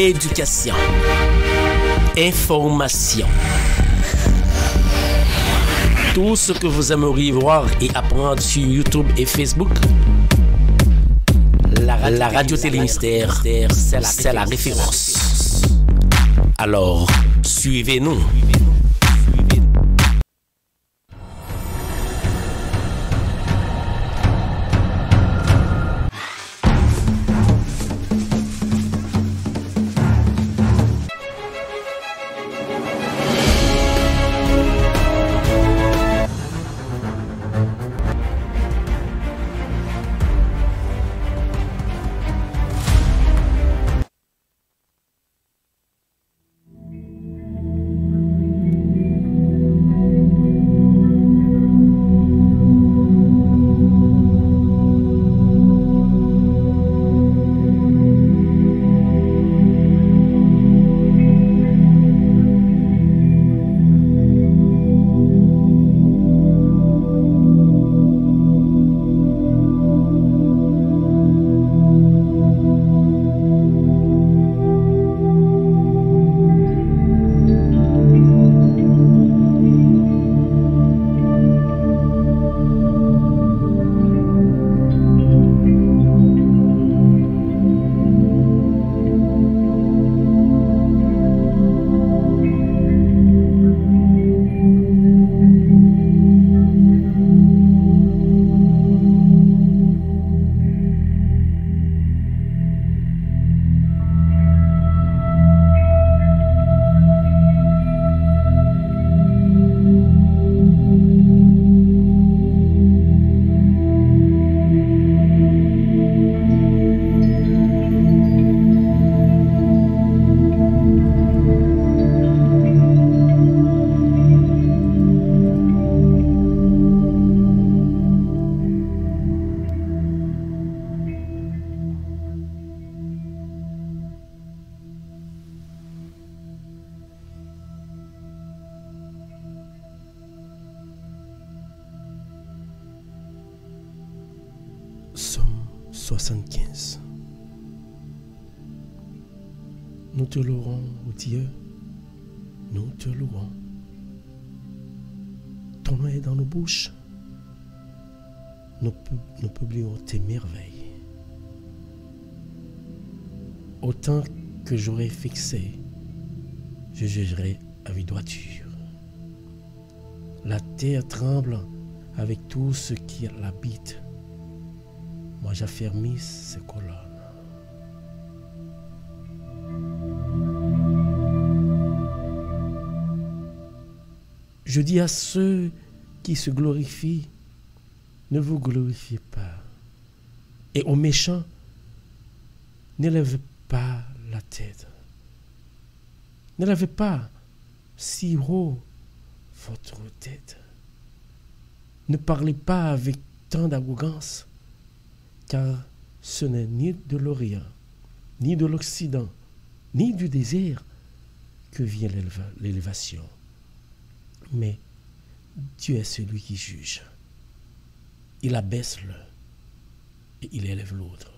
éducation, information. Tout ce que vous aimeriez voir et apprendre sur YouTube et Facebook, la radio Télémystère, c'est la référence. Alors, suivez-nous. Somme 75. Nous te louerons, ô Dieu, nous te louerons. Ton nom est dans nos bouches. Nous publions tes merveilles. Autant que j'aurai fixé, je jugerai avec droiture. La terre tremble avec tout ce qui l'habite. Moi, j'affermis ses colonnes. Je dis à ceux qui se glorifient, ne vous glorifiez pas. Et aux méchants, n'élevez pas la tête. N'élevez pas si haut votre tête. Ne parlez pas avec tant d'arrogance, car ce n'est ni de l'Orient, ni de l'Occident, ni du désert que vient l'élévation. Mais Dieu est celui qui juge. Il abaisse l'un et il élève l'autre.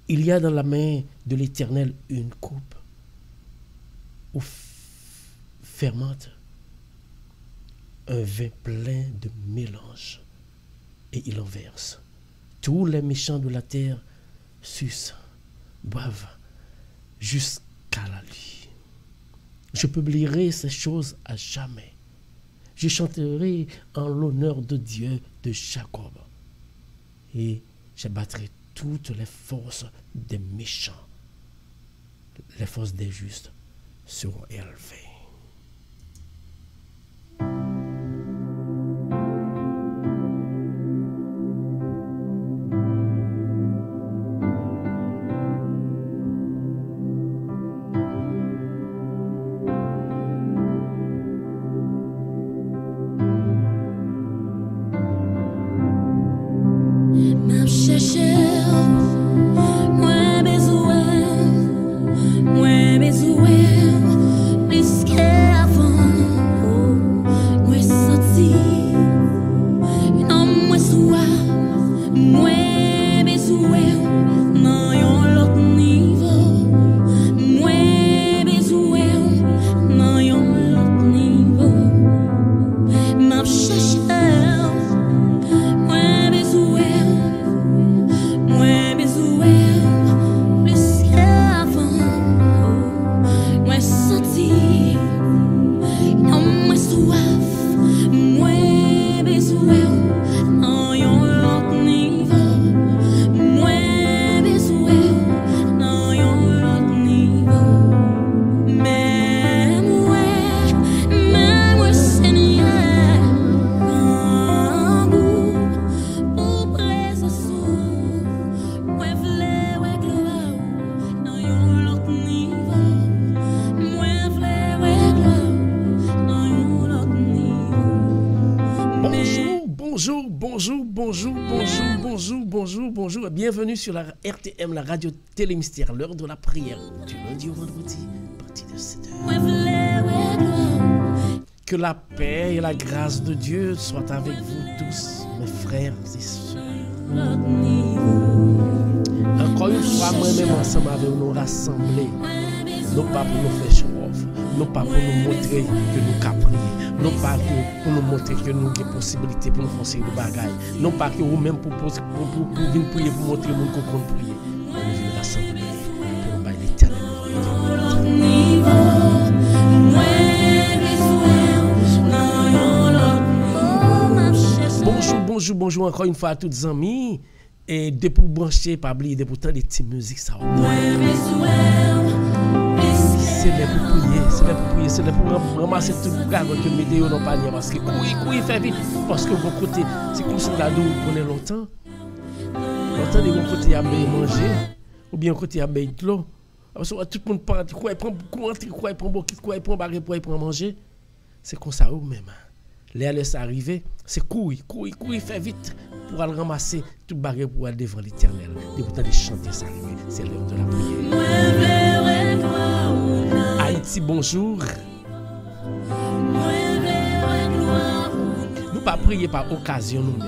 Il y a dans la main de l'Éternel une coupe où fermente un vin plein de mélange et il en verse. Tous les méchants de la terre sucent, boivent jusqu'à la nuit. Je publierai ces choses à jamais. Je chanterai en l'honneur de Dieu de Jacob. Et j'abattrai toutes les forces des méchants. Les forces des justes seront élevées. Mwen bezouem, lis bonjour. Bienvenue sur la RTM, la radio Télé Mystère, l'heure de la prière, du lundi au vendredi, à partir de 7h. Que la paix et la grâce de Dieu soient avec vous tous, mes frères et sœurs. Encore une fois, moi-même ensemble avec nous rassembler, non pas pour nous faire show-off, non pas pour nous montrer que nous caprions, non pas pour nous montrer que nous avons possibilité pour nous faire des bagailles, non pas que vous-même pour venir prier, pour montrer nous qu'on compte prier. Nous venons rassembler pour nous bailler l'éternel. Bonjour encore une fois à toutes les amis. Et de pour brancher, pas oublier de pourtant des petites musiques ça. C'est là pour prier, c'est là pour ramasser tout le gars que météo non pas parce que couille fait vite parce que vos côté c'est comme ça là nous prenons longtemps de mon côté à manger ou bien côté à de l'eau. Parce que tout le monde part quoi prend beaucoup quoi prend barre pour manger. C'est comme ça ou même. Les laisse arriver, c'est courir, fait vite pour aller ramasser tout barré pour aller devant l'Éternel. Et pourtant de chanter ça, c'est l'heure de la prière. Haïti, bonjour. Nous pas prier par occasion nous-mêmes.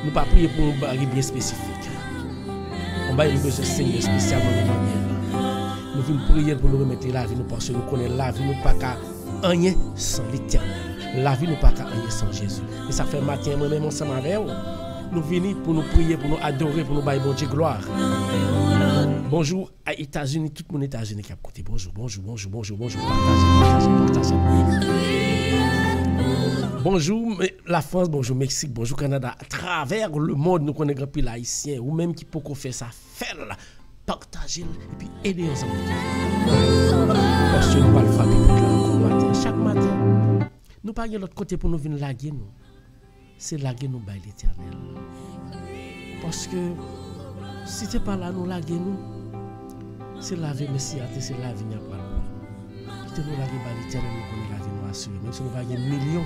Nous pas prier pour un barré bien spécifique. On va y besoin de Seigneur spécialement nous. Nous venons prier pour nous remettre la vie, nous parce que nous connaissons la vie, nous pas qu'à rien sans l'Éternel. La vie nous pas qu'à rien sans Jésus. Et ça fait matin, moi-même ensemble avec vous. Nous venons pour nous prier, pour nous adorer, pour nous bailler bon Dieu gloire. Bonjour à États-Unis, tout le monde États-Unis qui a côté. Bonjour. Partagez. Bonjour la France, bonjour Mexique, bonjour Canada. À travers le monde, nous connaissons plus l'haïtien ou même qui peut faire ça, faire partagez et puis aidez ensemble. Parce que nous pas le frapper pour chaque matin. Nous pas de l'autre côté pour nous venir laguer nous. C'est laguer nous by l'Éternel. Parce que si tu pas là nous laguer nous, c'est laver Messie, c'est laver n'y a pas là. Si nous laguer by l'Éternel, nous connaît la vie nous assurer. Même si nous pas de millions,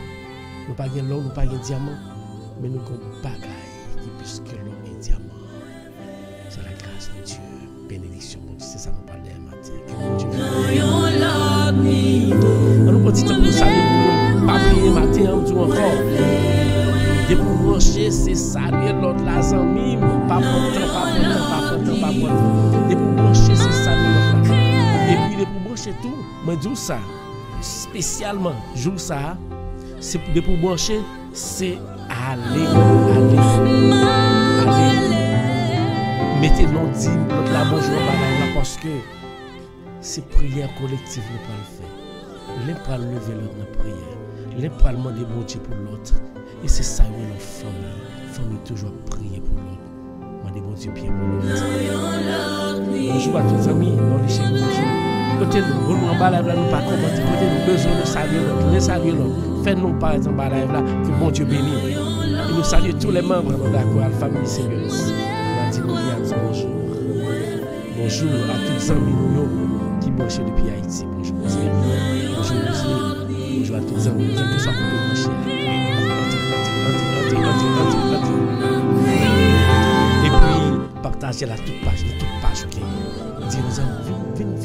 nous pas de l'or, nous pas de diamant, mais nous avons bagaille qui plus que l'or et diamant. C'est la grâce de Dieu. Bénédiction, mon Dieu, c'est ça nous parle de matin. Que Dieu nous petit temps pour saluer pour pas prier matin on dit encore. Et pour brancher c'est saluer l'autre la zami, pas prendre. Et pour brancher c'est saluer l'autre. Et puis pour brancher tout, moi dis ça spécialement jour ça, c'est pour brancher c'est aller. Mettez non dit l'autre la bonjour là parce que c'est prière collective nous pas le faire. Les pas lever l'autre prière. Les pas demander bon Dieu pour l'autre. Et c'est ça une famille. Famille toujours prier pour l'autre. Demander bon Dieu bien pour l'autre. Bonjour à tous les amis. Bonjour. Côté nous, nous en bas là nous pas commenter. Côté nous besoin de saluer l'autre. Les saluer l'autre. Faites-nous par exemple bas là que bon Dieu bénisse. Et nous saluons tous les membres d'accord à la famille sérieuse. Bonjour. Bonjour à tous les amis qui branchent depuis Haïti. Bonjour à tous les amis qui sont branchés. Et puis, partagez la toute page, ok? Dis aux amis, venez.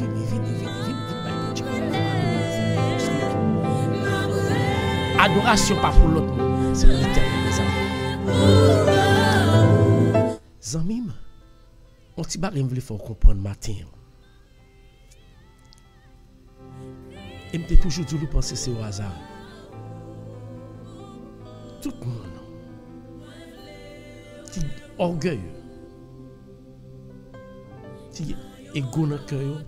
Adoration pas pour l'autre, c'est pour l'Éternel, les amis. Zamim, on t'y barre, il faut comprendre matin. Et m'était toujours dû penser c'est au hasard. Tout le monde qui orgueil, qui égo dans le cœur,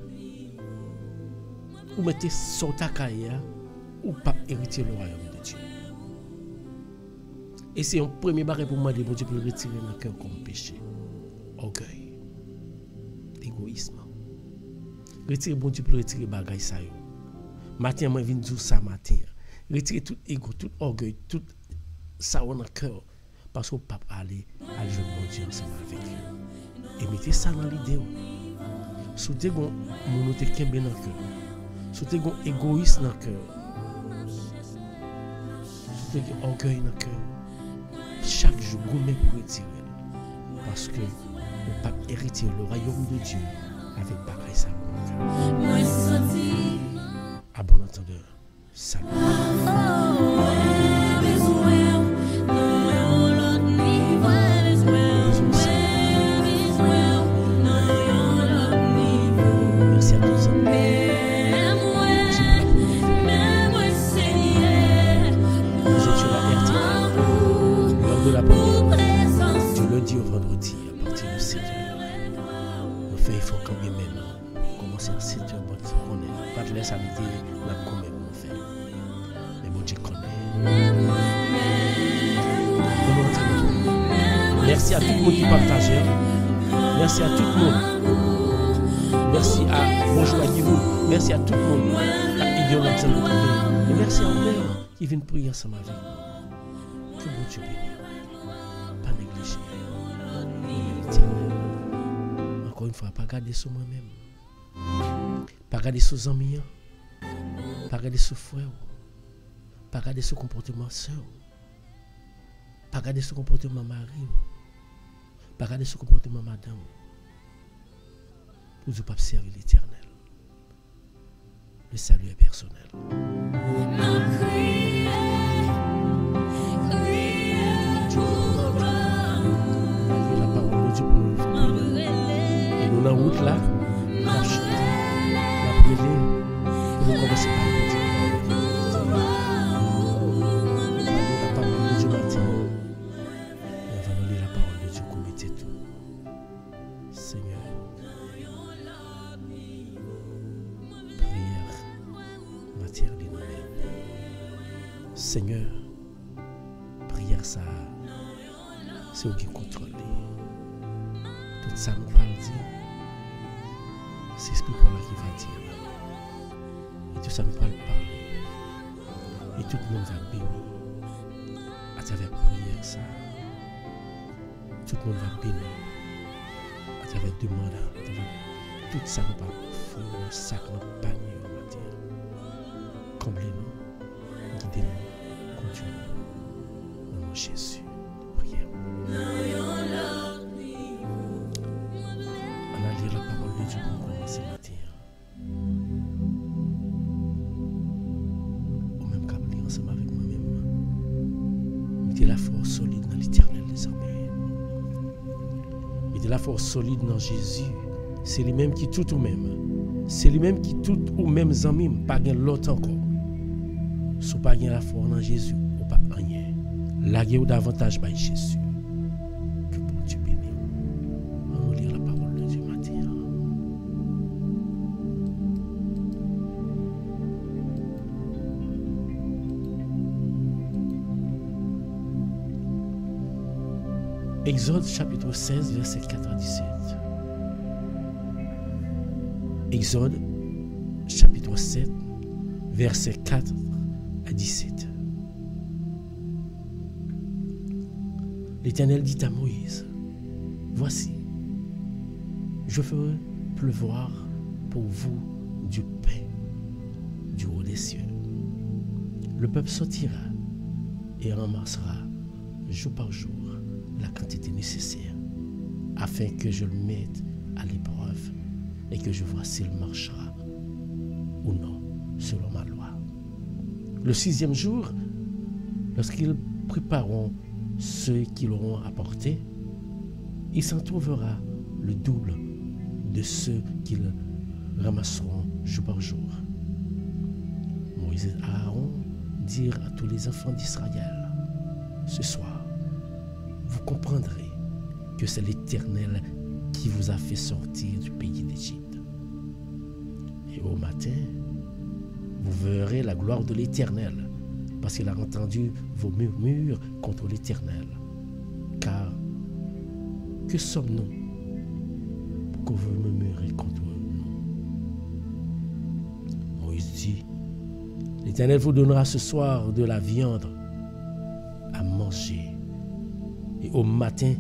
ou mettez sur ta carrière, ou pas hériter le royaume de Dieu. Et c'est un premier barré pour moi de Dieu pour le retirer dans le cœur comme péché. Orgueil, égoïsme. Retirer bon Dieu pour retirer bagaille ça. Matin, moi, je viens dire ça matin. Retirer tout ego, tout orgueil, tout ça dans le cœur. Parce qu'on ne peut pas aller à jouer bon Dieu ensemble avec lui. Et mettez ça dans l'idée. Si vous avez un monotéquin dans le cœur, si vous avez un égoïsme dans le cœur, si vous avez un orgueil dans le cœur, chaque toujours gourmet pour retirer. Parce que on pas hériter le royaume de Dieu avec bagaille ça. À bon entendeur, salut. Merci à tous. Vous êtes sur la RTL, l'heure de la prière, du lundi au vendredi à partir de 7h. On fait effort quand même, commencer à 7h, on est pas de laisser habiter la commune on fait. Mais bon Dieu connaît. Merci à tout le monde qui partage. Merci à tout le monde. Merci à bonjour à vous. Merci à tout le monde. Et merci à vous qui viennent prier ensemble avec nous. Que bon Dieu bénisse. Pas négliger. Encore une fois, pas garder sur moi-même. Pas garder sur amis. Pas garder sur frère. Pas garder sur comportement soeur. Pas garder sur comportement mari. Pas garder sur comportement madame. Pour ne pas servir l'Éternel. Le salut est personnel. La parole de Dieu pour nous. Et nous, dans la route là, on a chanté, on a prié, pour nous commencer par le petit. La parole de Dieu matin. Et on va lire la parole de Dieu comme était tout. Seigneur. Seigneur, prière ça, c'est vous qui contrôlez. Tout ça nous va le dire. C'est l'Esprit pour là qui va dire. Et tout ça nous va le parler. Et tout le monde va bénir à travers la prière ça. Tout le monde va bénir à travers la demande. Tout ça nous va faire un sac dans panier au matin. Comblez-nous, guidez-nous, continuez. Au nom de Jésus, prière. On a lire la parole de Dieu pour commencer le matin. Ou même qu'à lire ensemble avec moi-même. Mettez la force solide dans l'Éternel des armées. Mettez la force solide dans Jésus. C'est lui-même qui tout ou même. C'est lui-même qui tout ou même amis, pas gain l'autre encore. Si vous n'avez pas la foi en Jésus, ou pas rien. Laguez-vous davantage par Jésus. Que bon Dieu bénisse. On va lire la parole de Dieu matin. Exode chapitre 16, verset 4 à 17. Exode chapitre 7, verset 4 à 17. L'Éternel dit à Moïse, voici, je ferai pleuvoir pour vous du pain du haut des cieux. Le peuple sortira et ramassera jour par jour la quantité nécessaire afin que je le mette à l'épreuve et que je vois s'il marchera ou non selon ma loi. Le 6e jour, lorsqu'ils prépareront ceux qui l'auront apporté, il s'en trouvera le double de ceux qu'ils ramasseront jour par jour. Moïse et Aaron dirent à tous les enfants d'Israël, ce soir, vous comprendrez que c'est l'Éternel qui vous a fait sortir du pays d'Égypte. Et au matin, vous verrez la gloire de l'Éternel, parce qu'il a entendu vos murmures contre l'Éternel. Car, que sommes-nous pour que vous murmurez contre nous? Moïse dit, l'Éternel vous donnera ce soir de la viande à manger, et au matin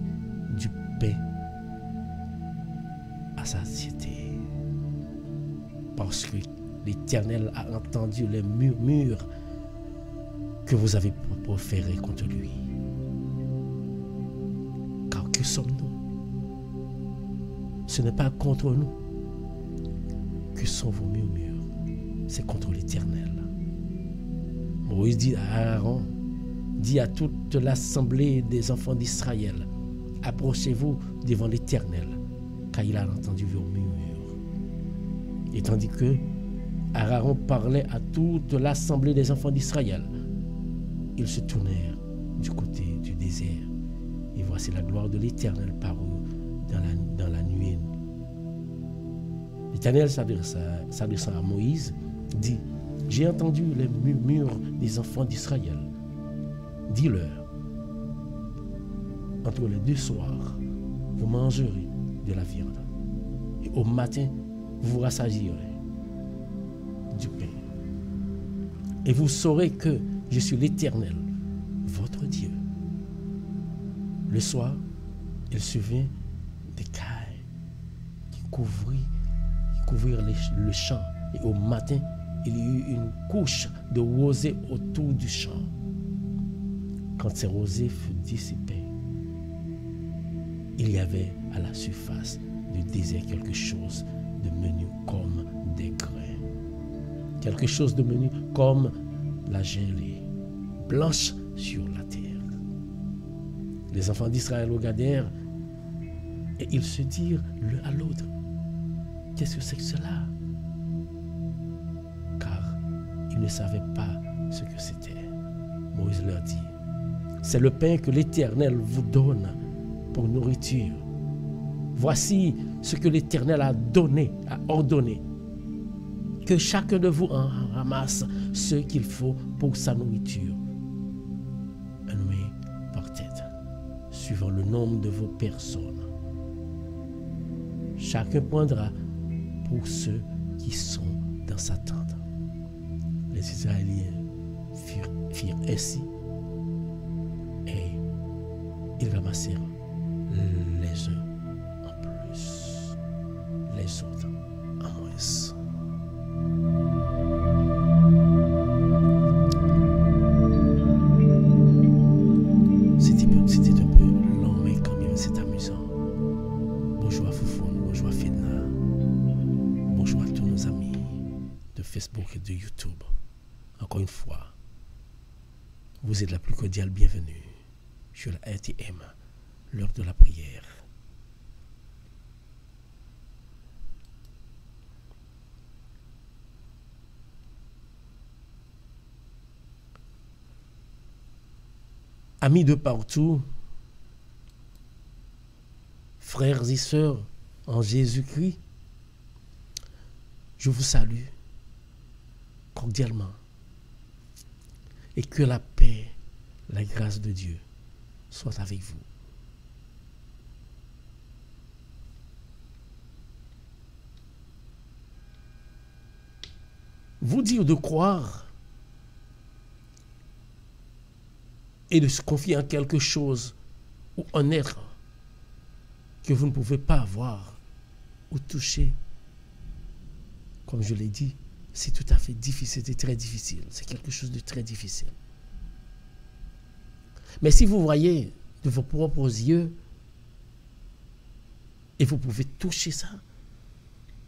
du pain à satiété. Parce que l'Éternel a entendu les murmures que vous avez proférés contre lui. que sommes-nous? Ce n'est pas contre nous que sont vos murmures, c'est contre l'Éternel. Moïse dit à Aaron, dit à toute l'assemblée des enfants d'Israël, approchez-vous devant l'Éternel, car il a entendu vos murmures. Et tandis que Aaron parlait à toute l'assemblée des enfants d'Israël, ils se tournèrent du côté du désert. Et voici la gloire de l'Éternel parut dans la nuée. L'Éternel s'adressant à Moïse, dit, j'ai entendu les murmures des enfants d'Israël. Dis-leur, entre les 2 soirs, vous mangerez de la viande. Et au matin, vous vous rassasierez du pain. Et vous saurez que je suis l'Éternel, votre Dieu. Le soir, il se vint des cailles qui couvrirent le champ. Et au matin, il y eut une couche de rosée autour du champ. Quand ces rosées furent dissipées, il y avait à la surface du désert quelque chose de menu comme des grains. Quelque chose de menu comme la gelée, blanche sur la terre. Les enfants d'Israël regardèrent et ils se dirent l'un à l'autre, qu'est-ce que c'est que cela? Car ils ne savaient pas ce que c'était. Moïse leur dit, c'est le pain que l'Éternel vous donne pour nourriture. Voici ce que l'Éternel a ordonné. Que chacun de vous en ramasse ce qu'il faut pour sa nourriture. Un homme par tête, suivant le nombre de vos personnes. Chacun prendra pour ceux qui sont dans sa tente. Les Israéliens firent ainsi et ils ramassèrent les uns en plus, les autres en moins. C'était un peu long, mais quand même c'est amusant. Bonjour à Foufoune, bonjour à Fedna, bonjour à tous nos amis de Facebook et de YouTube. Encore une fois, vous êtes la plus cordiale bienvenue sur la RTM, l'heure de la prière. Amis de partout, frères et sœurs en Jésus-Christ, je vous salue cordialement et que la paix, la grâce de Dieu soit avec vous. Vous dire de croire et de se confier en quelque chose ou en être que vous ne pouvez pas voir ou toucher, comme je l'ai dit, c'est tout à fait difficile, c'est très difficile, c'est quelque chose de très difficile. Mais si vous voyez de vos propres yeux et vous pouvez toucher ça,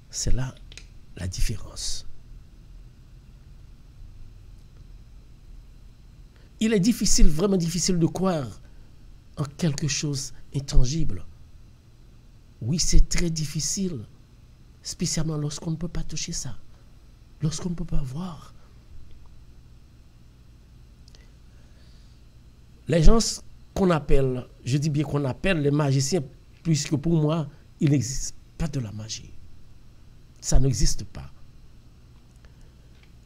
c'est là la différence. Il est difficile, vraiment difficile de croire en quelque chose intangible. Oui, c'est très difficile, spécialement lorsqu'on ne peut pas toucher ça, lorsqu'on ne peut pas voir. Les gens qu'on appelle, je dis bien qu'on appelle les magiciens, puisque pour moi, il n'existe pas de la magie. Ça n'existe pas.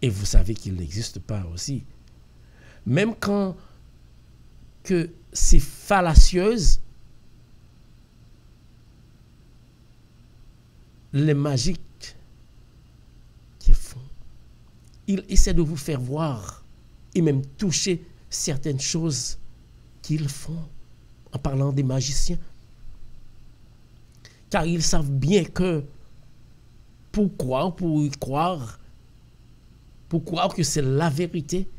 Et vous savez qu'il n'existe pas aussi. Même quand que c'est fallacieuse, les magiques qui font, ils essaient de vous faire voir et même toucher certaines choses qu'ils font en parlant des magiciens. Car ils savent bien que pour y croire que c'est la vérité,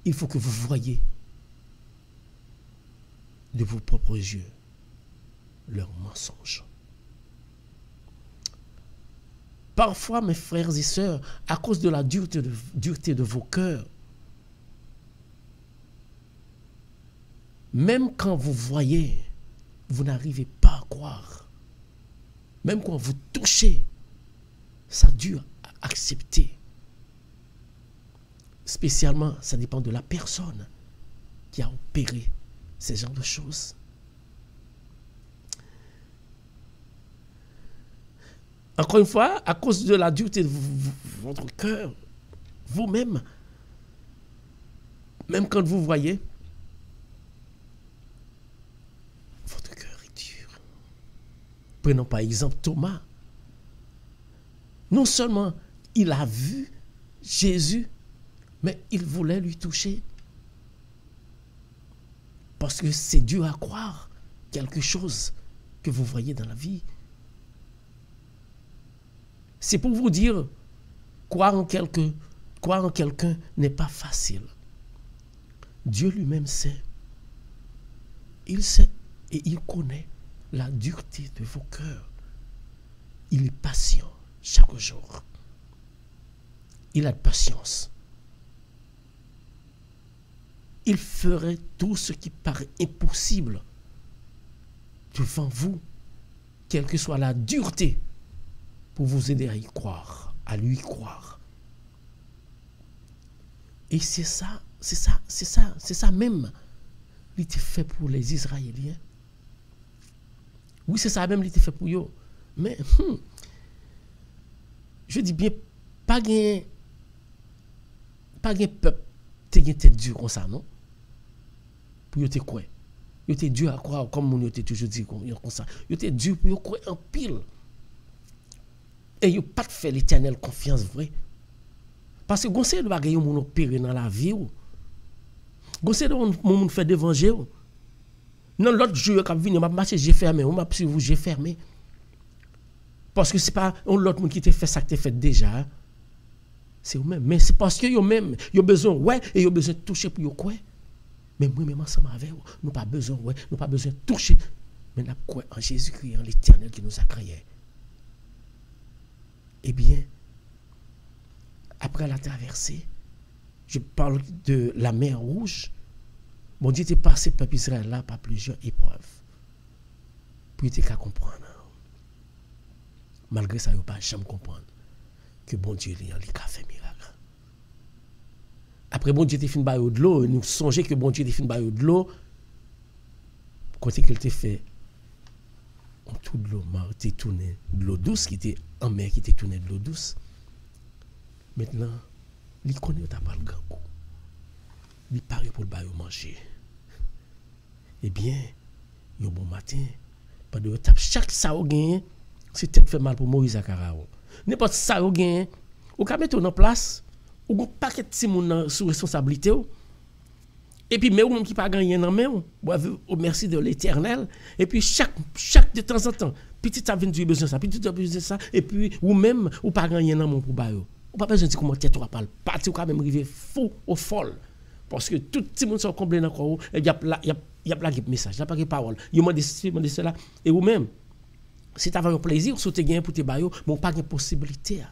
il faut que vous voyez. de vos propres yeux leurs mensonges. Parfois, mes frères et sœurs, à cause de la dureté de vos cœurs, même quand vous voyez, vous n'arrivez pas à croire. Même quand vous touchez, ça dure à accepter. Spécialement, ça dépend de la personne qui a opéré ces genres de choses. Encore une fois, à cause de la dureté de votre cœur, vous-même, même quand vous voyez, votre cœur est dur. Prenons par exemple Thomas. Non seulement il a vu Jésus, mais il voulait lui toucher. Parce que c'est dur à croire quelque chose que vous voyez dans la vie. C'est pour vous dire, croire en quelqu'un n'est pas facile. Dieu lui-même sait. Il sait et il connaît la dureté de vos cœurs. Il est patient chaque jour. Il a de patience. Il ferait tout ce qui paraît impossible devant vous, quelle que soit la dureté, pour vous aider à y croire, à lui croire. Et c'est ça même, il était fait pour les Israéliens. Oui, c'est ça même, il était fait pour eux. Mais, je dis bien, pas gain peuple, te gain tête dure comme ça, non? Pour yo te quoi? Yo te dur à croire, comme mon yo te toujours dit comme ça. Yo te dur pour yo croire en pile. Et yo pas fait l'éternel confiance vrai. Parce que gonse de bagay yo moun opérer dans la vie ou. Gonse de moun fait d'évangile ou. Non l'autre jour quand vinn m'a marché j'ai fermé, on m'a suivi j'ai fermé. Parce que c'est pas l'autre moun qui te fait ça que te fait déjà. C'est eux même, mais c'est parce que yo même yo besoin ouais et yo besoin toucher pour yo quoi. Mais moi même ensemble avec vous, nous pas besoin ouais, nous pas besoin toucher. Mais n'a quoi en Jésus-Christ, en l'Éternel qui nous a créés. Eh bien, après la traversée, je parle de la mer Rouge. Bon Dieu était passé par Israël là par plusieurs épreuves. Puis il était qu'à comprendre. Malgré ça, il n'a pas jamais comprendre que bon Dieu il a fait miracle. Après bon Dieu était fin de l'eau, nous songeons que bon Dieu était fin de l'eau. Quand il était fait, on tout de l'eau, était tourné de l'eau douce qui était en mer qui était tourné de l'eau douce. Maintenant, il connaît ta pas le grand coup. Il parle pour le bail manger. Eh bien, un bon matin, pendant que chaque ça au gain, c'est peut-être fait mal pour Moïse Akarao. N'importe ça au gain, ou ka mettre en place, ou un paquet de ti moun sous responsabilité ou. Et puis mais ou même qui pas gagner dans main au merci de l'Éternel et puis chaque de temps en temps petit ça vient du besoin ça petit a besoin ça et puis ou même ou pas gagner dans mon pour bayo ou pas besoin de comment tête ou pas partir ou quand même arriver fou au folle parce que tout petit monde sont comblé encore il y a la message la pas parole il m'a dit cela et ou même si tu as un plaisir sur te gagner pour te bayo mais pas de possibilité.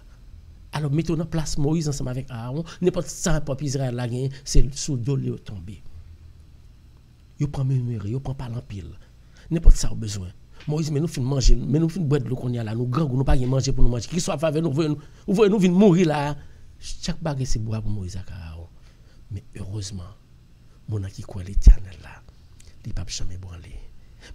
Alors mettons en place Moïse ensemble avec Aaron, n'importe ça peuple Israël là gagné, c'est sous dos le tomber. Yo prend murmurer, yo prend pas l'empile. N'importe ça au besoin. Moïse mais nous fin manger, mais nous fin boire de l'eau qu'on y a là, nous grand nous pas manger pour nous manger. Qui soit avec nous nous vinn mourir là. Chaque baguette c'est boire pour Moïse avec Aaron. Mais heureusement, mon qui croit l'Éternel là, il pas jamais branler.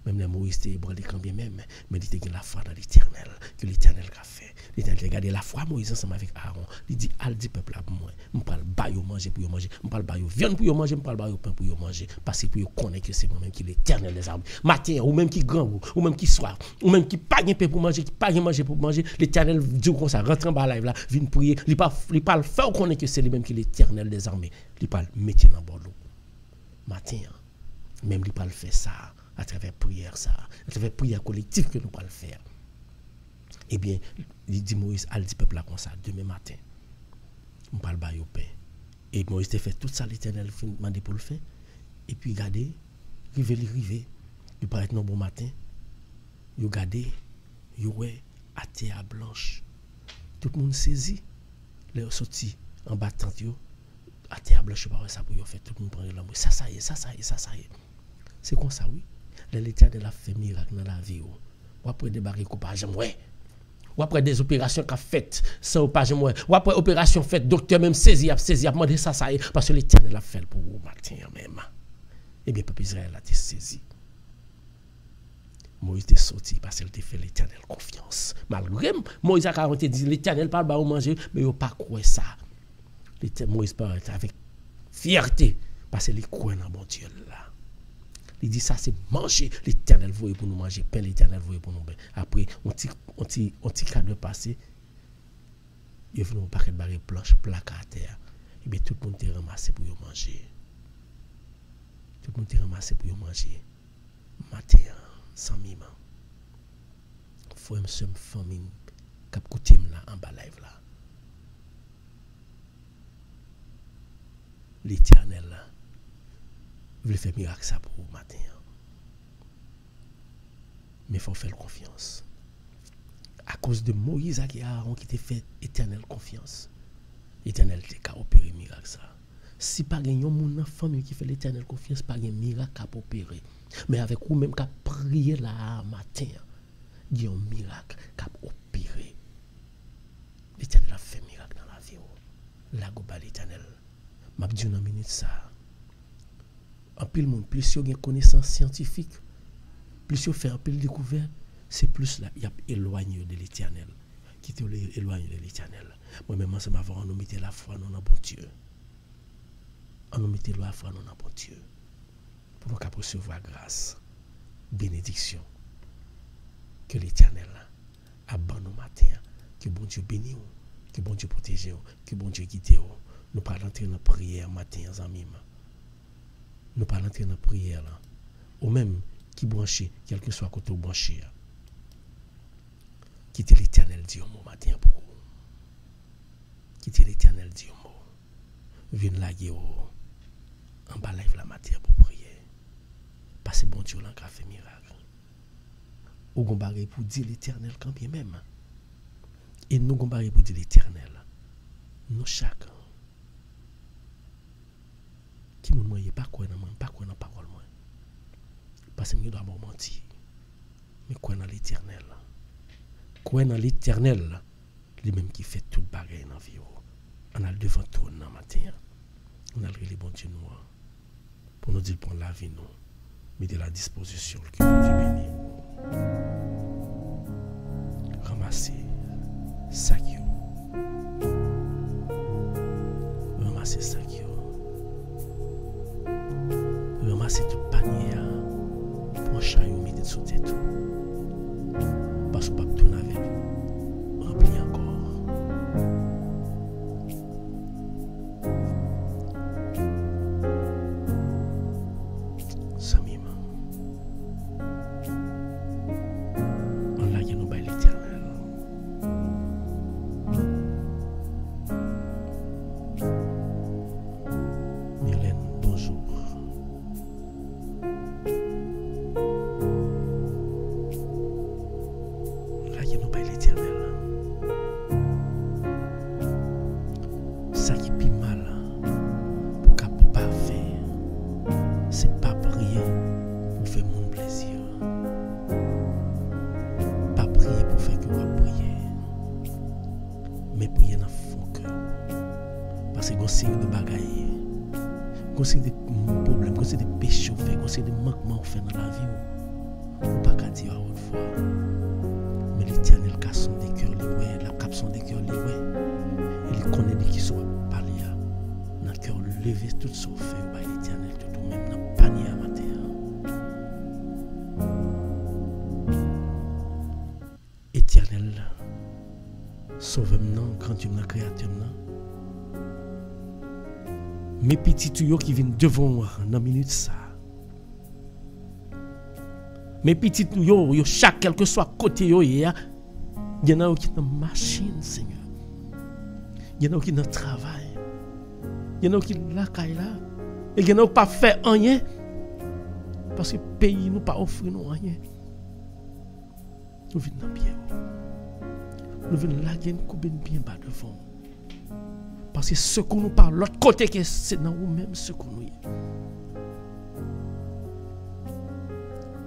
Même les Moïse était branlé quand bien même, mais il était la foi dans l'Éternel, que l'Éternel a fait. L'Éternel a regardé la foi Moïse ensemble avec Aaron. Il dit, al dit peuple là pour moi. Je parle bayo manger pour manger. Je parle bayo viande pour manger. Je parle bayo pain pour manger. Parce que pour connaître que c'est moi-même qui l'Éternel des armes. Matin, ou même qui grand, ou même qui soir, ou même qui pas de pain pour manger, qui pas de manger pour manger. L'Éternel dit comme ça, rentre en bas live là, vient prier. Il parle faire connaître que c'est lui-même qui l'Éternel des armées. Il parle mettre dans bord l'eau. Matin, même il parle faire ça. À travers prière ça, à travers prière collective que nous allons faire. Eh bien, il dit Moïse, al dit peuple là comme ça, demain matin, on parle de pain. Et Moïse a fait tout ça, l'Éternel m'a dit pour le faire. Et puis, regardez, rivé, Il paraît non bon matin. Yo gardé, yo ouais à terre blanche. Tout le monde saisit. Les sorti en battant yo à terre blanche pas ça pour yo faire tout le monde prendre l'amour. Ça y est. C'est comme ça oui. L'Éternel a fait miracle dans la vie. Ou après débarquer coupage ouais. Ou après des opérations qu'a faites sans opage moi. Ou après opération faite docteur même saisi a demandé ça y est parce que l'Éternel a fait pour vous matin même. Eh bien peuple Israël a été saisi. Moïse est sorti parce qu'il a fait l'Éternel confiance. Malgré Moïse a dit l'Éternel parle ba manger mais il pas croire ça. Moïse parle avec fierté parce qu'il croit dans bon Dieu là. Il dit ça c'est manger l'Éternel voye pour nous manger pain l'Éternel voye pour nous pain. Après on petit cadre passé il vient un paquet de barres planche plaque à terre. Et bien tout le monde est ramassé pour manger. Tout le monde est ramassé pour manger. Matin sans mime. Faut me seul famille cap coutume là en bas live là. L'Éternel là veut faire miracle ça pour vous matin. Mais il faut faire confiance. À cause de Moïse et Aaron qui t'a fait éternelle confiance. L'éternel t'a opéré miracle ça. Si pas gagnon mon famille qui fait l'éternelle confiance, pas un miracle à opérer. Mais avec vous même qu'à prier là matin, il y a un miracle qu'à opérer. L'éternel a fait miracle dans la vie. La goba l'éternel. M'a dit une minute ça. En pile monde plus il y a une connaissance scientifique, plus il fait un pile découvert, c'est plus là il y a éloigné de l'éternel. Qui te éloigné de l'éternel. Moi-même ça m'a voir nous mettre la foi dans bon Dieu. On nous mettre la foi dans bon Dieu. Pour nous recevoir grâce, bénédiction. Que l'Éternel a ban nous matin, que bon Dieu bénisse, que bon Dieu protège, que bon Dieu guide. Nous parlons entrer dans la prière matin, amis. Nous parlons entrer dans la prière là. Ou même qui branché, quel que soit côté branché. Quittez l'Éternel Dieu mon matin pour vous. Quittez l'Éternel Dieu mon. Viens là en bas live la matière pour prier. Parce que bon Dieu là a fait miracle. Ou gon bagay pour dire l'Éternel quand bien même. Et nous gon bagay pour dire l'Éternel. Nous chacun qui nous moye pas quoi dans parole moi. Parce que nous doit mentir. Mais quoi dans l'Éternel. Quoi dans l'Éternel, lui-même qui fait tout bagay dans vie. On a le devant tout dans matin. On a le bon Dieu nous pour nous dire pour la vie nous. Mettez à la disposition que nous Dieu béni. Ramassez sac yo. Ramassez sac yo. Ramassez tout panier. Pour chayon mettez sous tête. Parce que pas tout avec rempli encore. C'est des problèmes, c'est des péchés faits, c'est des manquements faits dans la vie. On ne peut pas dire à haute voix. Mais l'Éternel a son des cœurs, la cap son des cœurs, il connaît de qui soit parlé. Dans le cœur levé, tout son fait, par l'Éternel, tout même dans le panier à matin. Éternel, sauve-moi, grand Dieu, mon créateur. Mes petits tuyaux qui viennent devant moi dans minute ça. Mes petits tuyaux, chaque quel que soit côté il y en a qui dans machine Seigneur. Il y en a qui dans travail. Il y en a qui la caille là. Et il y en a qui pas fait rien Parce que le pays nous pas offrir nous rien. Nous venons dans pied. Nous venons laguer une coupe bien bas devant. Parce que ce qu'on nous parle, l'autre côté, c'est dans nous-mêmes ce qu'on nous est.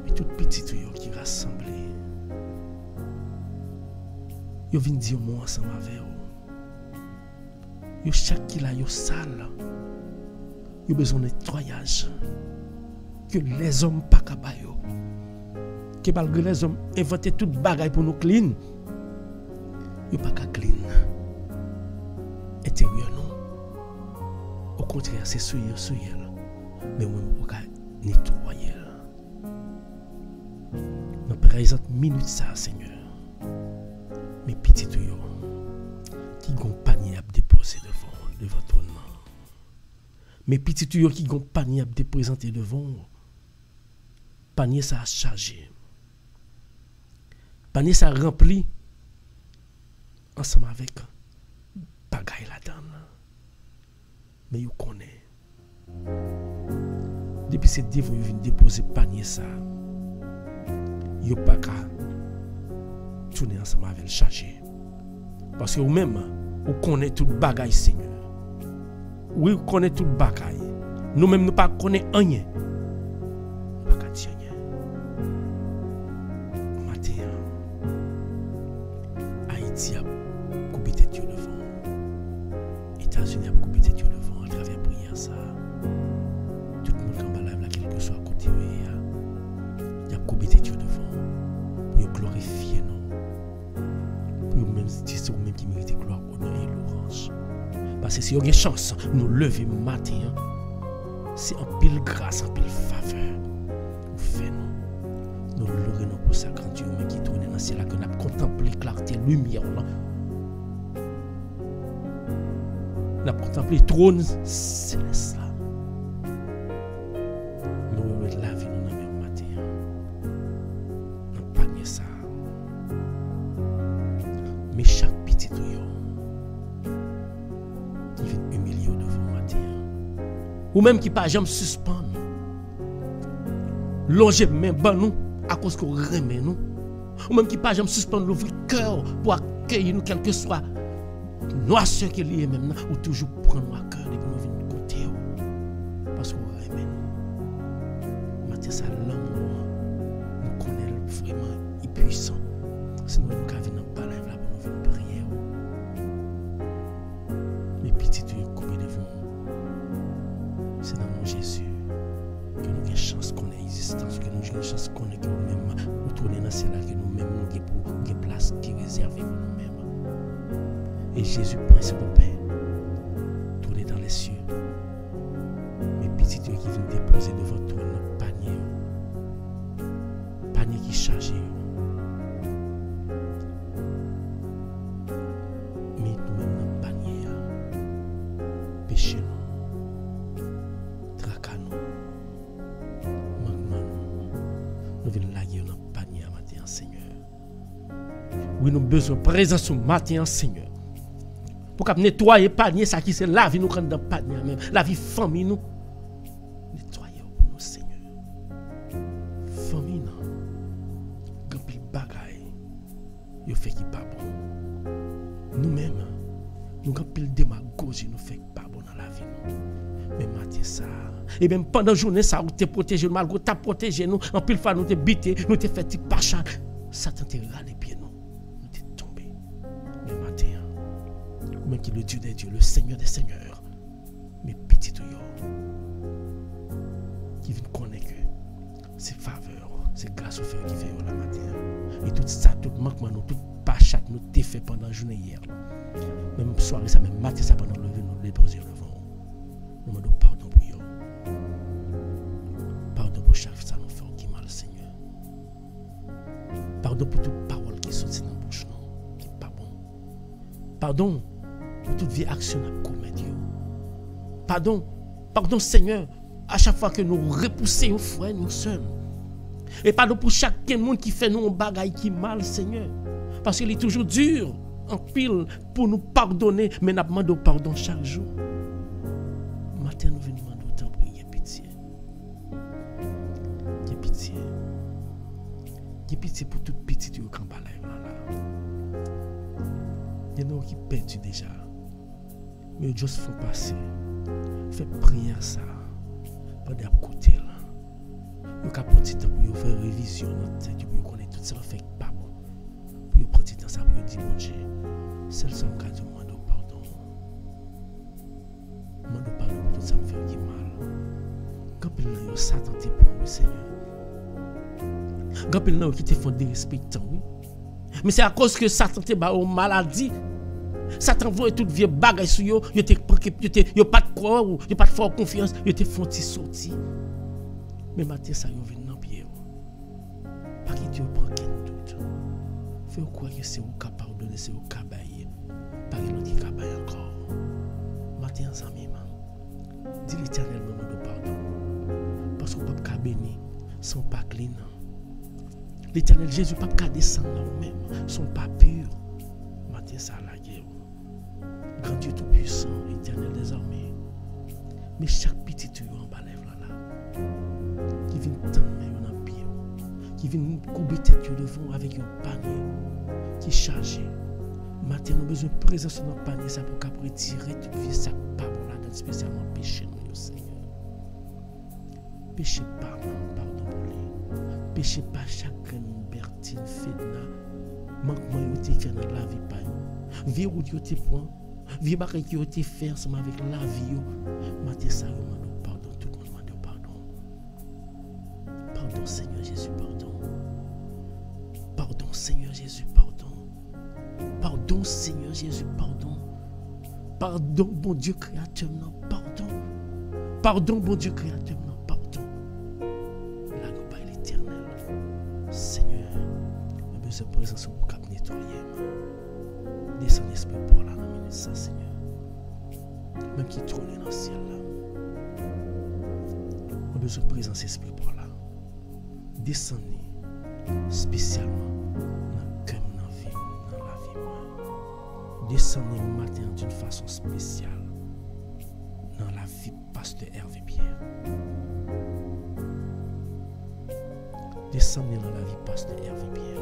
Mais tout petit qui rassemblé, ils viennent dire moi ensemble avec eux. Chaque qui là, ils sale. Ils ont besoin de nettoyage. Que les hommes pas capables. Que malgré les hommes inventer toute bagaille pour nous clean. Ils pas qu'à clean. Intérieur non. Au contraire, c'est souillé. Mais on ne peut pas nettoyer. Nous présente minute ça, Seigneur. Mes petits tuyaux qui ont panier à déposer devant ton nom. Mes petits tuyaux qui ont panier à déposer devant. Panier ça a chargé. Panier ça rempli ensemble avec bagaille là-dedans. Mais vous connaissez. Depuis ces défauts, vous venez déposer panier ça. Vous pas qu'à tourner ensemble avec le chargé. Parce que vous-même, vous connaissez tout bagaille, Seigneur. Oui, vous connaissez tout bagaille. Nous-mêmes, nous ne connaissons pas rien. Nous ne pas dire rien. Matin, Haïti a coupé tête devant. États-Unis a coupé tête devant à travers prière ça. Tout le monde qui est là, quel que soit côté, il a coupé tête devant. Pour glorifier nous. Pour même dire c'est vous-même qui méritez gloire, honneur et louange. Parce que si vous avez une chance, nous lever matin, c'est en pile grâce, en pile faveur. Vous faites nous. Nous louons nous pour ça quand Dieu qui tourne dans le ciel, que nous avons contemplé clarté, lumière. Nous avons contemplé le trône céleste. Nous voulons la vie nous dans le matin. Nous panier ça. Mais chaque petit tuyau qui vient humilier devant matin. Ou même qui pas jamais suspendre. Longer même ban nous à cause qu'on remet nous. Ou même qui pas jamais suspendre l'ouvrir cœur pour accueillir nous quel que soit noirceur qu'il y ait même ou toujours prendre à cœur et nous venir côté parce qu'on remet nous. Matin ça l'amour nous connaît vraiment puissant. Sinon nous ca venir dans parler là pour nous venir prier. Les petits tuyaux coupés devant. C'est dans mon Jésus que nous avons chance qu'on ait existence, que nous avons chance qu'on ait que nous-mêmes nous tourner dans celle-là, que nous-mêmes nous avons une place qui est réservée pour nous-mêmes. Et Jésus prend ce Père, tourner dans les cieux. Mes petits yeux qui viennent déposer devant toi notre panier. Panier qui est chargé. Mais nous-mêmes notre panier. Péché nous. Traca nous. Manquement nous. Nous venons laguer notre panier à matin, Seigneur. Oui, nous avons besoin de présence au matin, Seigneur. Pour nettoyer le panier, ça qui c'est la vie nous prend dans le panier même, la vie famille nous. Nettoyer pour nous, Seigneur. Famille nous. Grand pile bagaille. Yo fait qui pas bon. Nous-mêmes, nous grand pile démagogie nous fait pas bon dans la vie nous. Mais matin ça. Et même pendant la journée ça, ou te protégé, malgré t'as protégé nous, en pile fois nous te bité, nous te fait pacha. Satan te râle pieds nous. Nous te tombé. Mais matin mais qui est le Dieu des dieux, le Seigneur des seigneurs, mes petits tuyaux, qui viennent connaître que c'est faveur, c'est grâce au Père qui fait la matin. Et tout ça, tout manquement, tout pachat, nous t'ai fait pendant la journée hier. Même soirée, ça, même matin, ça pendant le lever, nous déposer devant. Nous demandons pardon pour eux. Pardon pour chaque ça nous fait qui mal, Seigneur. Pardon pour toute parole qui sortit dans la bouche, non, qui n'est pas bon. Pardon pour toute vie action à commettre. Pardon, Seigneur, à chaque fois que nous repoussons nos frères, nous seuls. Et pardon pour chaque monde qui fait nous un bagaille qui mal, Seigneur. Parce qu'il est toujours dur, en pile, pour nous pardonner, mais nous demandons pardon chaque jour. Matin, nous venons demander autant pour y pitié. pitié pour toute petite qui est en bas là. Il y en a qui perdent déjà. Mais juste faut passer. Faites prière ça. Pendant à côté là. Vous avez prendre du temps pour faire révision dans notre tête, pour connaître tout ça fait pas bon. Pour prendre du temps ça pour dire mon Dieu. Celle ça me dit moi pardon. Moi pardon pour tout ça me fait du mal. Quand il y a Satan te prend oui Seigneur. Quand il y a qui te font dérespectant oui. Mais c'est à cause que Satan te bat aux maladies. Satan voit toute vieux bagaille sur yo, yo pas de croire ou yo pas de fort confiance, yo te font ti sorti. Mais matin ça yo vinn dans pied. Pas que Dieu prend qu'un doute. Fais quoi que c'est ou capable donner c'est ou cabaye. Pas que l'autre qui cabaye encore. Matin ami dis l'Éternel nous pardon. Parce qu'on peut pas bénir sans pas clean. L'Éternel Jésus pas qu'à descendre nous-mêmes, sont pas purs. Matin ça la guerre. Grand Dieu tout-puissant, Éternel des armées. Mais chaque petit tuyau en bas lèvre là, qui vient tendre dans pied, qui vient couper tête devant avec un panier qui est chargé. Matin, nous avons besoin de présence dans notre panier, ça pour retirer tout vie, ça pas bon là, spécialement péché nous, Seigneur. Péché pas, pardon pour lui. Péché pas chacun, Bertine, Fedna, manquement qui fait dans la vie, pas. Vie où Dieu te prend. Vie bakay qui été fait ensemble avec la vie. Matin ça demande pardon, tout le monde demande pardon. Pardon Seigneur Jésus, pardon. Pardon Seigneur Jésus, pardon. Pardon Seigneur Jésus, pardon. Pardon bon Dieu créateur, non, pardon. Pardon bon Dieu créateur, non, pardon. La gloire est l'éternel. Seigneur, nous avons besoin de présence pour cap nettoyer. Descends l'esprit pour la minute ça Seigneur. Même qui trône dans le ciel là. On a besoin de présence esprit pour là. Descendez spécialement dans le cœur, dans la vie. Descendez matin d'une façon spéciale dans la vie de pasteur Hervé Pierre. Descendez dans la vie de pasteur Hervé Pierre.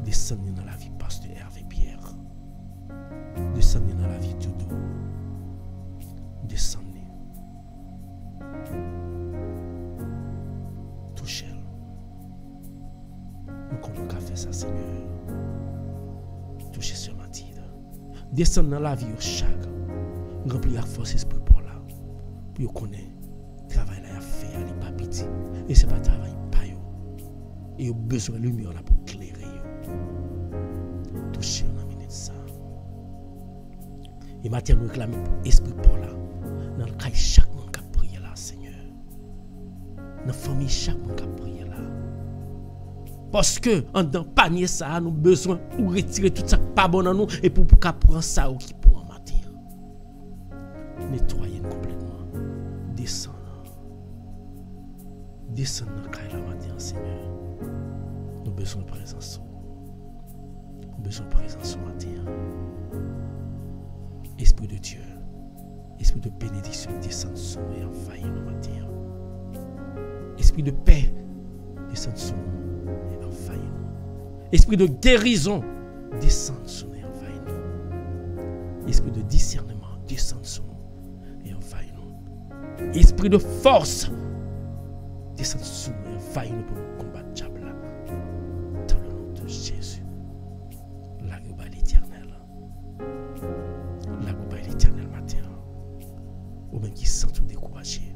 Descendez dans la vie de pasteur Hervé Pierre. Descendez dans la vie de Doudou. Descendez. Touchez-le. Nous connaissons qu'à faire ça, Seigneur. Touchez sur Mathilde. Descendez dans la vie de chaque. Remplis la force esprit pour là. Pour connaître le travail là à faire, il n'est pas petit. Et ce n'est pas travail pas yo. Et il a besoin de lumière là pour éclairer. Touchez on a minute ça. Et maintenant nous réclamons pour esprit pour là. Dans le cas chaque monde qui a prié là, Seigneur. Dans la famille chaque monde qui a prié là. Parce que en dans panier ça, nous besoin pour retirer tout ça pas bon dans nous et pour prendre ça ou qui pour en matin. Nettoyer complètement. Descendre. Descendre dans le cas la matin, Seigneur. Nous besoin de présence. Besoin de présence ce matin. Esprit de Dieu, esprit de bénédiction, descend sur nous et envahit nous matin. Esprit de paix, descend sur nous et envahit nous. Esprit de guérison, descend sur nous et envahit nous. Esprit de discernement, descend sur nous et envahit nous. Esprit de force, descend sur nous et envahit nous pour nous combattre le diable. Dans le nom de Jésus. La gloire à l'éternel. La gloire à l'éternel matin. Ou même qui sont tout découragés.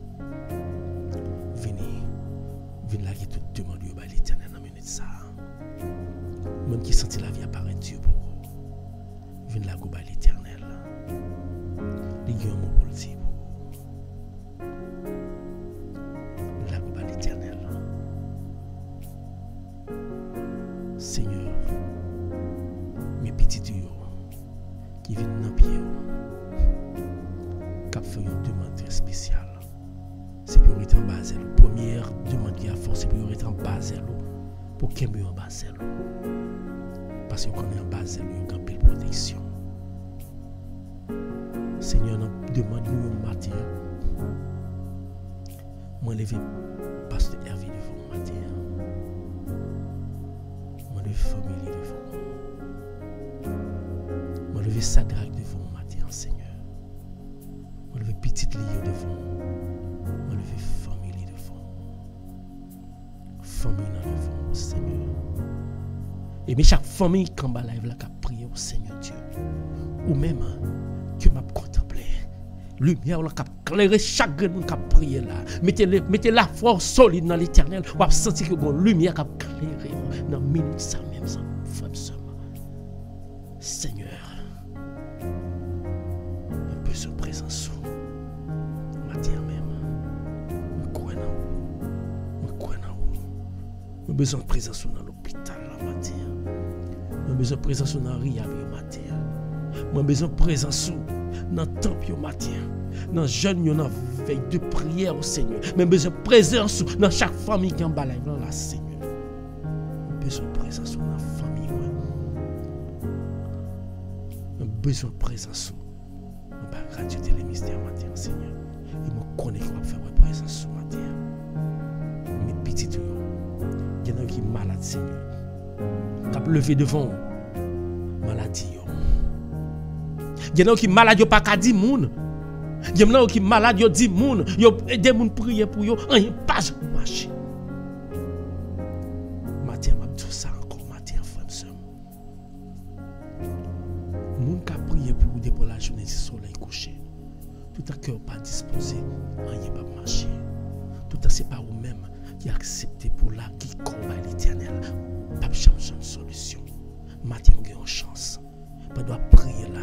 Venez là qui tout demande à l'éternel dans minute ça. Même qui sentit la vie apparaître Dieu pour vous. Venez la gloire à l'éternel. Les gars ont pour le dire. La gloire à l'éternel. Seigneur, mes petits dieux qui viennent dans le pied, qui fait une demande très spéciale. C'est pour être en Basel. La première demande qui a force, c'est pour être en Basel. Pour qu'il y ait en Basel. Parce qu'on est en Basel, il y a une grande protection. Seigneur, nous demandons au matin. Moi, lever Pasteur Hervé devant le matin. lever famille devant. Je lever Sadrach devant mon matin, Seigneur. Je lever petite liée devant. Je lever famille devant. Famille devant, Seigneur. Et mais chaque famille qui en bas live là qui a prié au Seigneur Dieu. Ou même que m'a contemplé. Lumière là qui a éclairé chaque grain qui a prié là. Mettez la foi solide dans l'Éternel. Ou a senti que bon lumière qui a éclairé dans minute ça même ça frère seulement. Seigneur. Un peu de présence matin même. Je crois dans vous. J'ai besoin de présence dans l'hôpital la matin. J'ai besoin de présence dans la rivière matin. J'ai besoin de présence dans le temple matin. Dans les jeunes, dans la veille de prière au Seigneur. J'ai besoin de présence dans chaque famille qui est en bas là, Seigneur. J'ai besoin de présence dans la famille. J'ai besoin de présence dans la radio télé mystère matin, Seigneur. Et je connais qu'on va faire une présence matin. Mes petits tuyaux. Il y en a qui sont malades, Seigneur. Qui ont levé devant maladie. Il y en a qui sont malades, ils n'ont pas qu'à dire moun. Il y en a qui sont malades, ils disent moun. Ils ont des gens prier pour eux. Ils n'ont pas marché. Matin, je vais dire ça encore, matin, frère, sœur. Moun qui a prié pour vous depuis la journée du soleil couché. Tout à cœur pas disposé, ils n'ont pas marché. Tout à c'est pas vous-même qui acceptez pour la qui combat l'Éternel. Pas changer une solution. Matin, vous avez une chance. Pas doit prier là.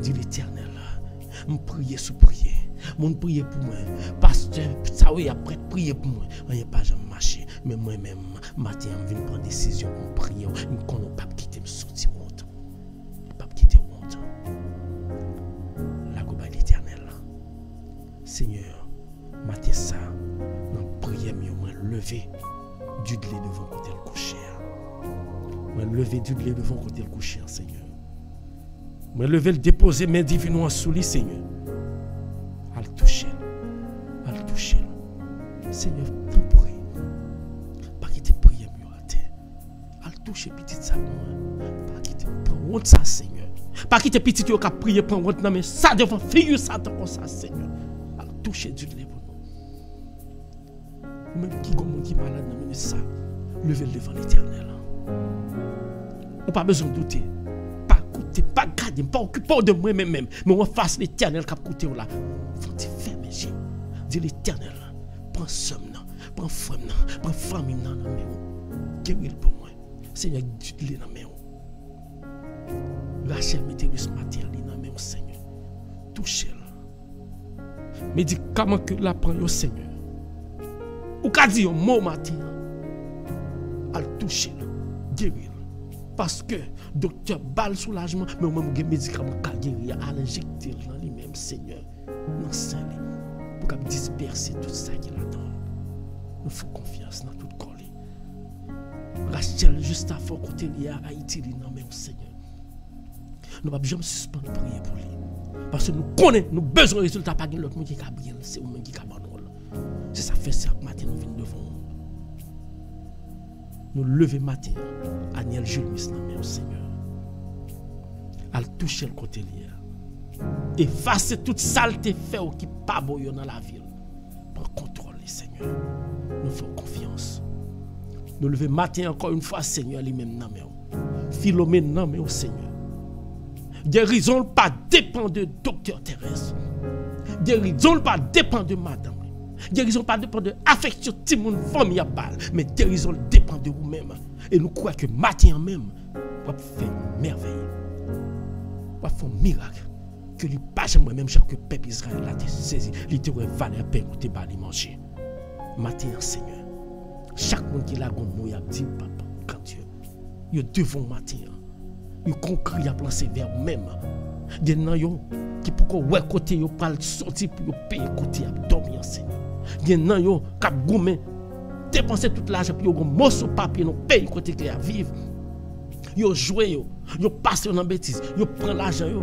Dis l'Éternel là. Je prie sous prier. Je prie pour moi. Pasteur, ça oui, après prier pour moi. Je n'ai pas jamais marché. Mais moi-même, matin, je viens prendre une décision pour prier. Je ne peux pas quitter me sortir honte. Je ne peux pas quitter honte. La combat l'Éternel là. Seigneur, matin ça, dans la prière, je lever du lait devant côté le coucher. Je lever du lait devant côté le coucher, Seigneur. Je lever le déposer main divine sous lui, Seigneur. À le toucher. À le toucher. Seigneur, t'en prie. Pas quitter prier mieux à terre. À le toucher, petit ça. Pas quitter prendre honte ça, Seigneur. Pas quitter petit qui a prié prendre honte, mais ça devant figure ça comme ça, Seigneur. À le toucher du lait pour nous. Même qui est malade, mais ça. Levez le devant l'Éternel. On n'a pas besoin de douter. Pas garder, pas occuper de moi-même, mais on fasse l'Éternel qui a coûté là. Faut te faire mes yeux. Dis l'Éternel, prends somme, prends femme, prends famille dans la main. Guéris pour moi. Seigneur, dis-le dans la main. Rachel, mettez-le ce matin dans la main, Seigneur. Touchez-le. Mais dis comment que la prend au Seigneur. Ou qu'a dit un mot matin. À toucher-le. Guéris. Parce que docteur bal soulagement, mais moi j'ai médicament qui guérir à l'injecter dans lui-même, Seigneur, dans sein pour disperser tout ça qu'il attend. Nous faut confiance dans toute coller. Rachel juste à fort côté lié à Haïti dans même, Seigneur. Nous ne pouvons jamais suspendre de prier pour lui. Parce que nous connaissons, nous besoin de résultats, pas l'autre monde qui a bien, c'est nous qui a bon rôle. C'est ça fait ça matin nous venons devant. Nous lever matin, Aniel Jules Misnamé au Seigneur. À toucher le côté lié. Effacer toute saleté fait qui pas beau dans la ville. Pour contrôler, Seigneur. Nous faisons confiance. Nous lever matin encore une fois, Seigneur, lui-même dans mes. Philomène dans mes, Seigneur. Guérison pas dépend de docteur terrestre. Guérison pas dépend de madame. Guérison pas dépend de affection de mon famille à balle, mais guérison dépend de vous-même. Et nous croyons que matin même, on va faire une merveille. On va faire un miracle. Que lui pas jamais même genre que peuple Israël a été saisi, il te valeur paix ou te bali manger. Matin, Seigneur, chaque monde qui l'a gon y a dit papa, quand Dieu, yo devant matin, yo concret à placer vers vous-même. Des nan yo qui pourquoi ouais côté yo pas sortir pour yo payer côté à dormir, Seigneur. Des nan yo cap goumé dépenser tout l'argent pour yo morceau papier non payer côté qui a vivre. Yo jouer yo passer dans bêtise, yo prend l'argent yo,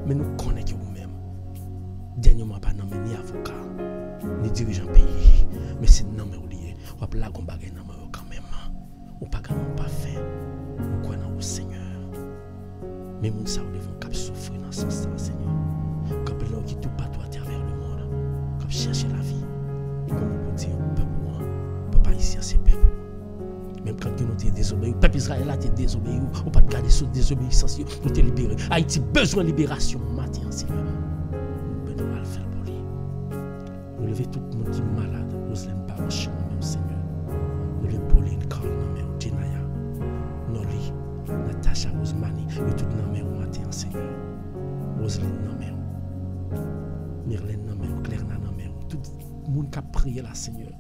mais nous connaissons vous-même. Dernièrement pas nommé ni avocat, ni dirigeant pays, mais c'est nommé oublié. On va la gombager nommé quand même. On pas pas fait. Seigneur. Mais moun sa ou devant cap souffrir dans ce sens, Seigneur. Comme l'homme qui tout partout à travers le monde, comme chercher la vie. Et comme on peut dire, peuple haïtien, c'est peuple. Même quand nous sommes désobéis, le peuple Israël a été désobéi, on ne peut pas garder sous désobéissance, nous sommes libérés. Haïti a besoin de libération, matin, Seigneur. Nous devons le faire pour lui. Nous levons tout le monde qui est malade, nous l'aimons pas en chien, même Seigneur. Nous levons Pauline, Carl, Jenaya, Noli, Natasha, Rosemani, nous tout le matin, Seigneur. Roseline, Myrlène, Claire, tout le monde qui a prié là, Seigneur.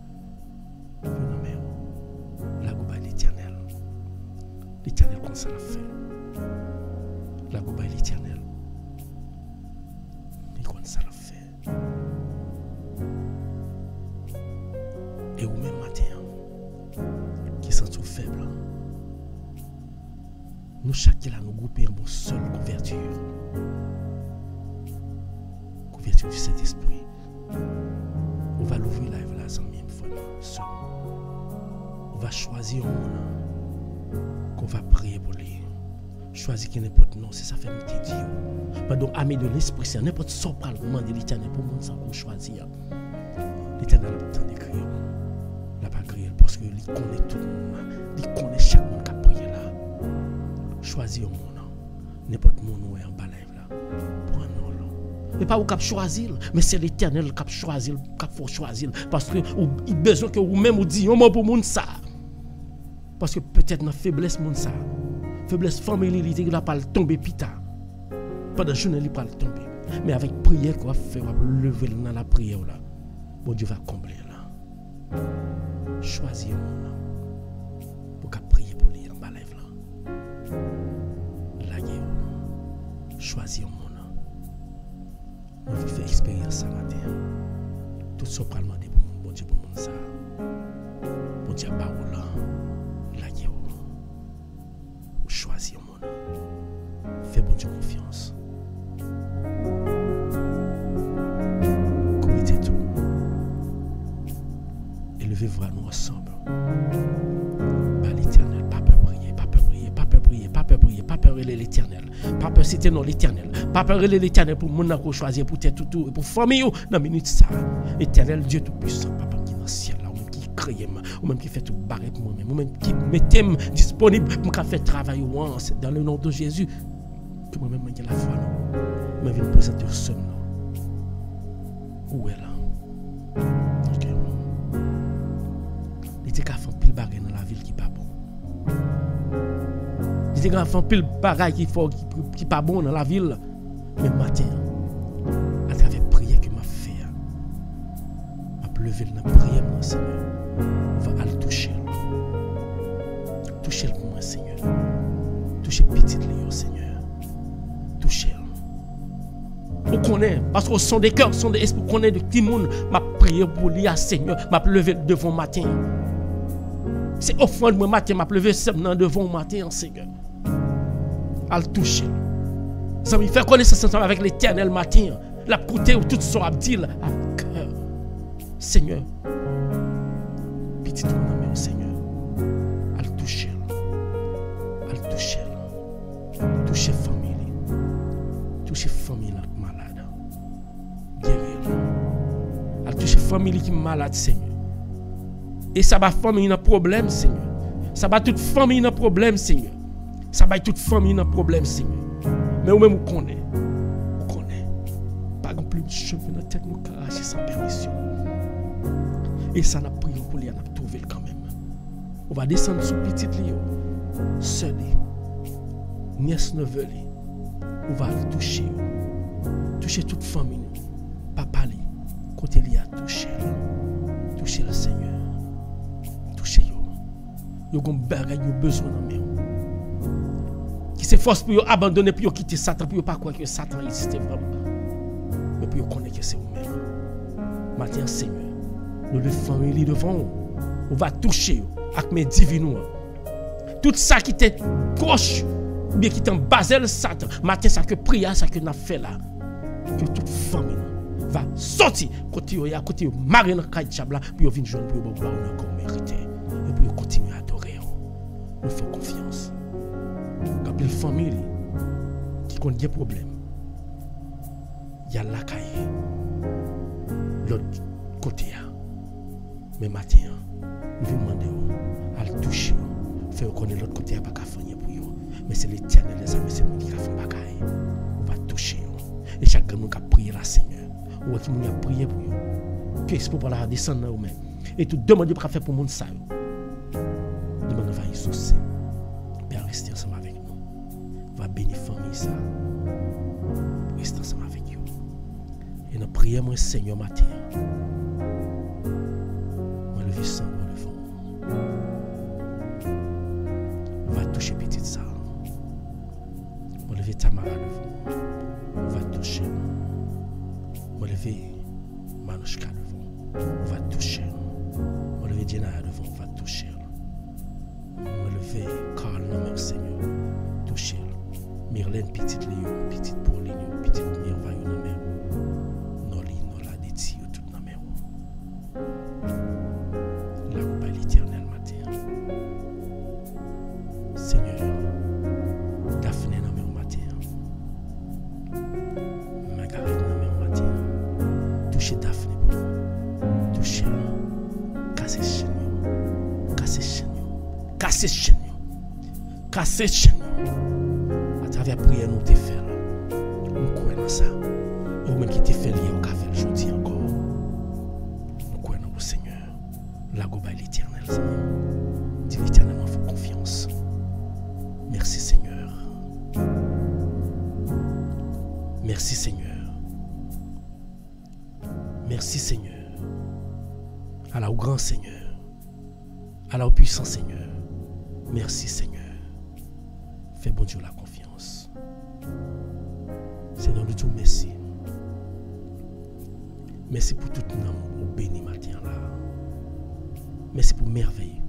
La goba l'éternel. L'éternel comme ça l'a fait. La goba l'éternel. Il comme ça l'a fait. Et au même matin, qui sont tout faibles, nous chacun là nous grouper en une seule couverture. Couverture du Saint-Esprit. On va l'ouvrir là, voilà, sans même fois seulement. On va choisir un monde qu'on va prier pour lui. Choisir qui n'importe non, c'est ça fait me dire. Pardon, ami de l'Esprit Saint, n'importe ce qu'on parle de l'Éternel pour monde sans qu'on choisir. L'Éternel a besoin de crier. Il n'a pas crié parce qu'il connaît tout le monde. Il connaît chaque monde qui a prié là. Choisir un monde. N'importe monde où est en bas là. Pour un nom là. Mais pas où cap choisir, mais c'est l'Éternel qui a choisi, qui faut choisir. Parce qu'il a besoin que vous-même vous dites, pour monde ça. Parce que peut-être dans la faiblesse, ça. Faiblesse familiale, il n'a pas tomber pita. Pendant la journée, il n'a pas tomber. Mais avec prière, qu'on va faire, on va lever dans la prière là. Bon Dieu va combler là. Choisir mon pour qu'à prier pour lui en bas là. La guerre. Choisir mon nom. On veut faire expérience ce matin. Tout ça pour demander pour mon Dieu pour mon ça. Bon Dieu là. La guerre. Choisir mon nom. Fais bon Dieu confiance. Commettez tout. Élevez-vous à nous ensemble. Bah l'Éternel, pas peur prier, pas peur prier, pas peur prier, pas peur prier, pas peur relais l'Éternel. Pas peur citer non l'Éternel. Pas peur relais l'Éternel pour mon qu'on choisir pour tête tout et pour famille dans minute ça. Éternel Dieu tout puissant, papa qui dans le ciel là, ou même qui crée ou même qui fait tout barrer pour moi-même, ou même qui mettez disponible pour faire travail dans le nom de Jésus. Que moi-même j'ai la foi non. Mais je vais me présenter au seul non. Où est là? OK. Il était qu'à faire pile barrer dans la ville qui pas bon. Il était qu'à faire pile barrer qui pas bon dans la ville. Mais matin, à travers la prière que m'a fait, m'a levé dans la prière mon Seigneur. On va aller toucher. Toucher pour moi Seigneur. Toucher petit Léo Seigneur. Toucher. On connaît, parce qu'on sont des cœurs, sont des esprits, on connaît de qui monde m'a prié pour lui à Seigneur, m'a levé devant matin. C'est offrande moi matin, m'a levé devant matin Seigneur. À le toucher. Ça me fait connaissance ensemble avec l'Éternel matin. La côté où tout ça dit à cœur. Seigneur. Petit mon Seigneur. À le toucher. À le toucher. Toucher famille. Toucher famille malade. Guérir. À toucher famille qui est malade, Seigneur. Et ça va famille dans problème, Seigneur. Ça va toute famille dans problème, Seigneur. Ça va toute famille dans problème, Seigneur. Mais ou même on connaît. Pas plus de cheveux dans la tête, nous cracher sans permission. Et ça n'a pris pour lui, on a trouvé quand même. On va descendre sous petit Léo. Seul, nièce neveu, on va le toucher. Toucher toute famille. Papa, côté lui a touché. Toucher le Seigneur. Toucher yo. Yo gon bagay yo besoin dans nous. Qui s'efforce pour abandonner, pour quitter Satan, pour pas croire que Satan existe vraiment. Mais pour connaître que c'est vous-même. Maintenant, Seigneur, nous le famille devant nous. On va toucher avec mes divins. Tout ça qui était proche, ou bien qui était en bas de Satan, maintenant, ça que prière, ça que nous avons fait là, que toute famille va sortir, côté à côté, marrer dans le caille chabla, puis venir joindre pour vous encore mérité. Et puis continuer à adorer. Nous faisons confiance. pile famille qui ont des problèmes. Il y a la caille. L'autre côté. Mais matin, nous vous demandons à le toucher. Faire connaître l'autre côté, pas qu'à faire pour vous. Mais c'est l'Éternel, les amis, c'est lui qui a fait bagaille. On va toucher. Et chacun nous a prié la Seigneur. Ou qui nous a prié pour vous. Qu'est-ce pour la descendre dans vous-même. Et tout demandez pour faire pour le monde ça. Demandez à Jésus. Père, restez ensemble avec nous. Va bénir la famille ça. Restez ensemble avec vous. Et nous prions, mon Seigneur, matin. Moi, lever sang devant. Va toucher petite ça. Moi, lever Tamara devant. Va toucher. Moi, lever Manouchka devant. Va toucher. Moi, lever Diana devant. Va toucher. Moi, lever Carl, non, Seigneur. Toucher. Myrlène, petite Léon, petite Pauline, petite Mirvaille, non, mais. La coupe à l'Éternel matin. Seigneur, Daphné dans mes matin. Margaret dans mes matin. Touchez Daphné pour nous. Touchez-le. Cassez chez nous. Cassez chez nous. Cassez chez nous. Cassez chez nous. À travers la prière, nous te faisons. Nous croyons dans ça. Et vous-même qui te fait lier au café aujourd'hui encore. La goba l'Éternel, dis l'Éternel, faut confiance. Merci Seigneur. Merci Seigneur. Merci Seigneur. Allah au grand Seigneur. Allah au puissant Seigneur. Merci Seigneur. Fais bon Dieu la confiance. Seigneur, nous te merci. Merci pour tout le nom au béni matin là. Merci pour merveille,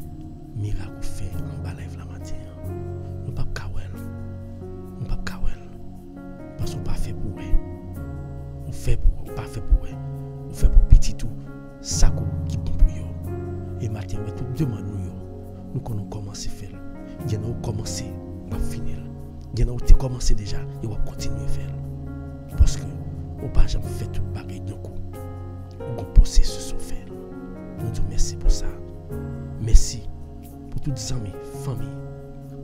miracle fait en bas la matin. Nous pas kawel. Nous pas kawel. Parce qu'on pas fait pour eux. On fait pour eux, pas fait pour eux. On fait pour petit tout, ça qui bon pour eux. Et matin, on tout demande nous qu'on commence à faire. Il y en a qui commencé, on va finir. Il y en a qui commencé déjà, et on va continuer à faire. Parce que on pas jamais fait tout bagaille d'un coup. On va processus au faire. Nous disons merci pour ça. Merci pour toutes les amis, familles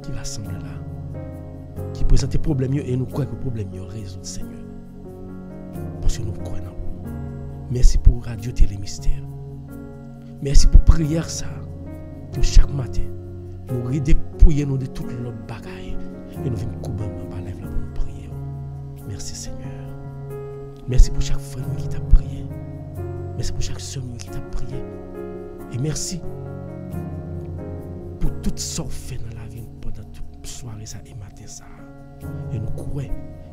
qui rassemblent là, qui présentent des problèmes et nous croyons que les problèmes sont résolus, Seigneur. Parce que nous croyons. Merci pour Radio Télé Mystère. Merci pour prière ça. Que chaque matin, nous redépouillons de toutes les bagailles et nous venons couper dans la lèvre pour nous prier. Merci Seigneur. Merci pour chaque frère qui t'a prié. Merci pour chaque soeur qui t'a prié. Et merci pour tout ce qu'on fait dans la vie pendant toute soirée ça et matin ça. Et nous croyons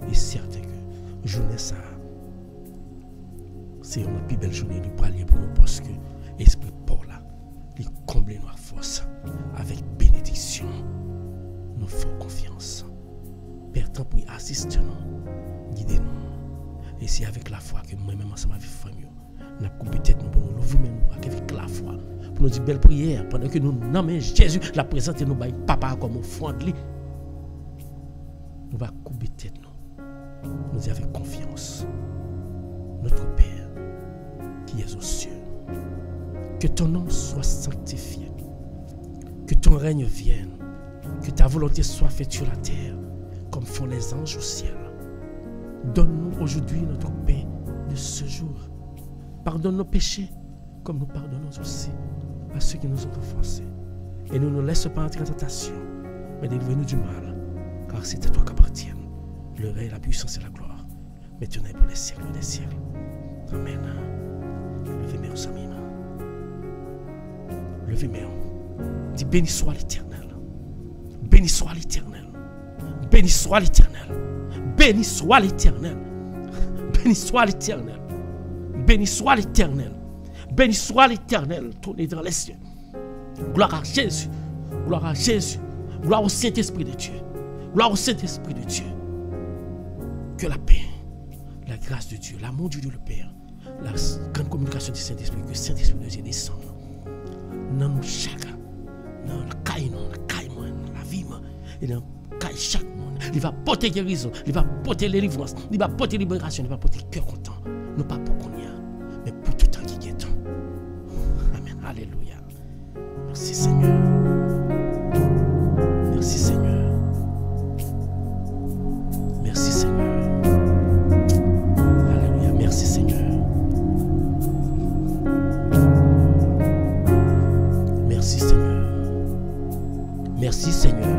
et certain que journée ça, c'est une plus belle journée de parler pour nous parce que l'Esprit Paul là, il comble nos forces avec bénédiction. Nous faisons confiance. Père, tant pis, assiste-nous, guidez-nous. Et c'est avec la foi que moi-même ensemble avec la famille, nous avons coupé tête pour nous lever avec la foi. Pour nous dire belle prière pendant que nous nommons Jésus, la présente et nous baillons papa comme offrande. Nous allons couper tête nous. Nous disons avec confiance. Notre Père qui est aux cieux, que ton nom soit sanctifié, que ton règne vienne, que ta volonté soit faite sur la terre comme font les anges au ciel. Donne-nous aujourd'hui notre pain de ce jour. Pardonne nos péchés comme nous pardonnons aussi à ceux qui nous ont offensés. Et ne nous laisse pas entrer en tentation, mais délivre-nous du mal, car c'est à toi qu'appartiennent le règne, la puissance et la gloire, maintenant et pour les siècles des siècles. Amen. Levez-moi aux amis. Levez-moi. Dis béni soit l'Éternel. Béni soit l'Éternel. Béni soit l'Éternel. Béni soit l'Éternel. Béni soit l'Éternel. Béni soit l'Éternel. Béni soit l'Éternel. Tournez dans les cieux. Gloire à Jésus. Gloire à Jésus. Gloire au Saint-Esprit de Dieu. Gloire au Saint-Esprit de Dieu. Que la paix, la grâce de Dieu, l'amour de Dieu le Père, la grande communication du Saint-Esprit, que le Saint-Esprit de Dieu descende dans nous chacun, dans le caille, dans la vie, et dans caille chaque monde. Il va porter guérison, il va porter délivrance, il va porter libération, il va porter cœur content. Non pas pour qu'on y a, mais pour tout temps qui est temps. Amen. Alléluia. Merci Seigneur. Merci Seigneur. Merci Seigneur. Alléluia. Merci Seigneur. Merci Seigneur. Merci Seigneur.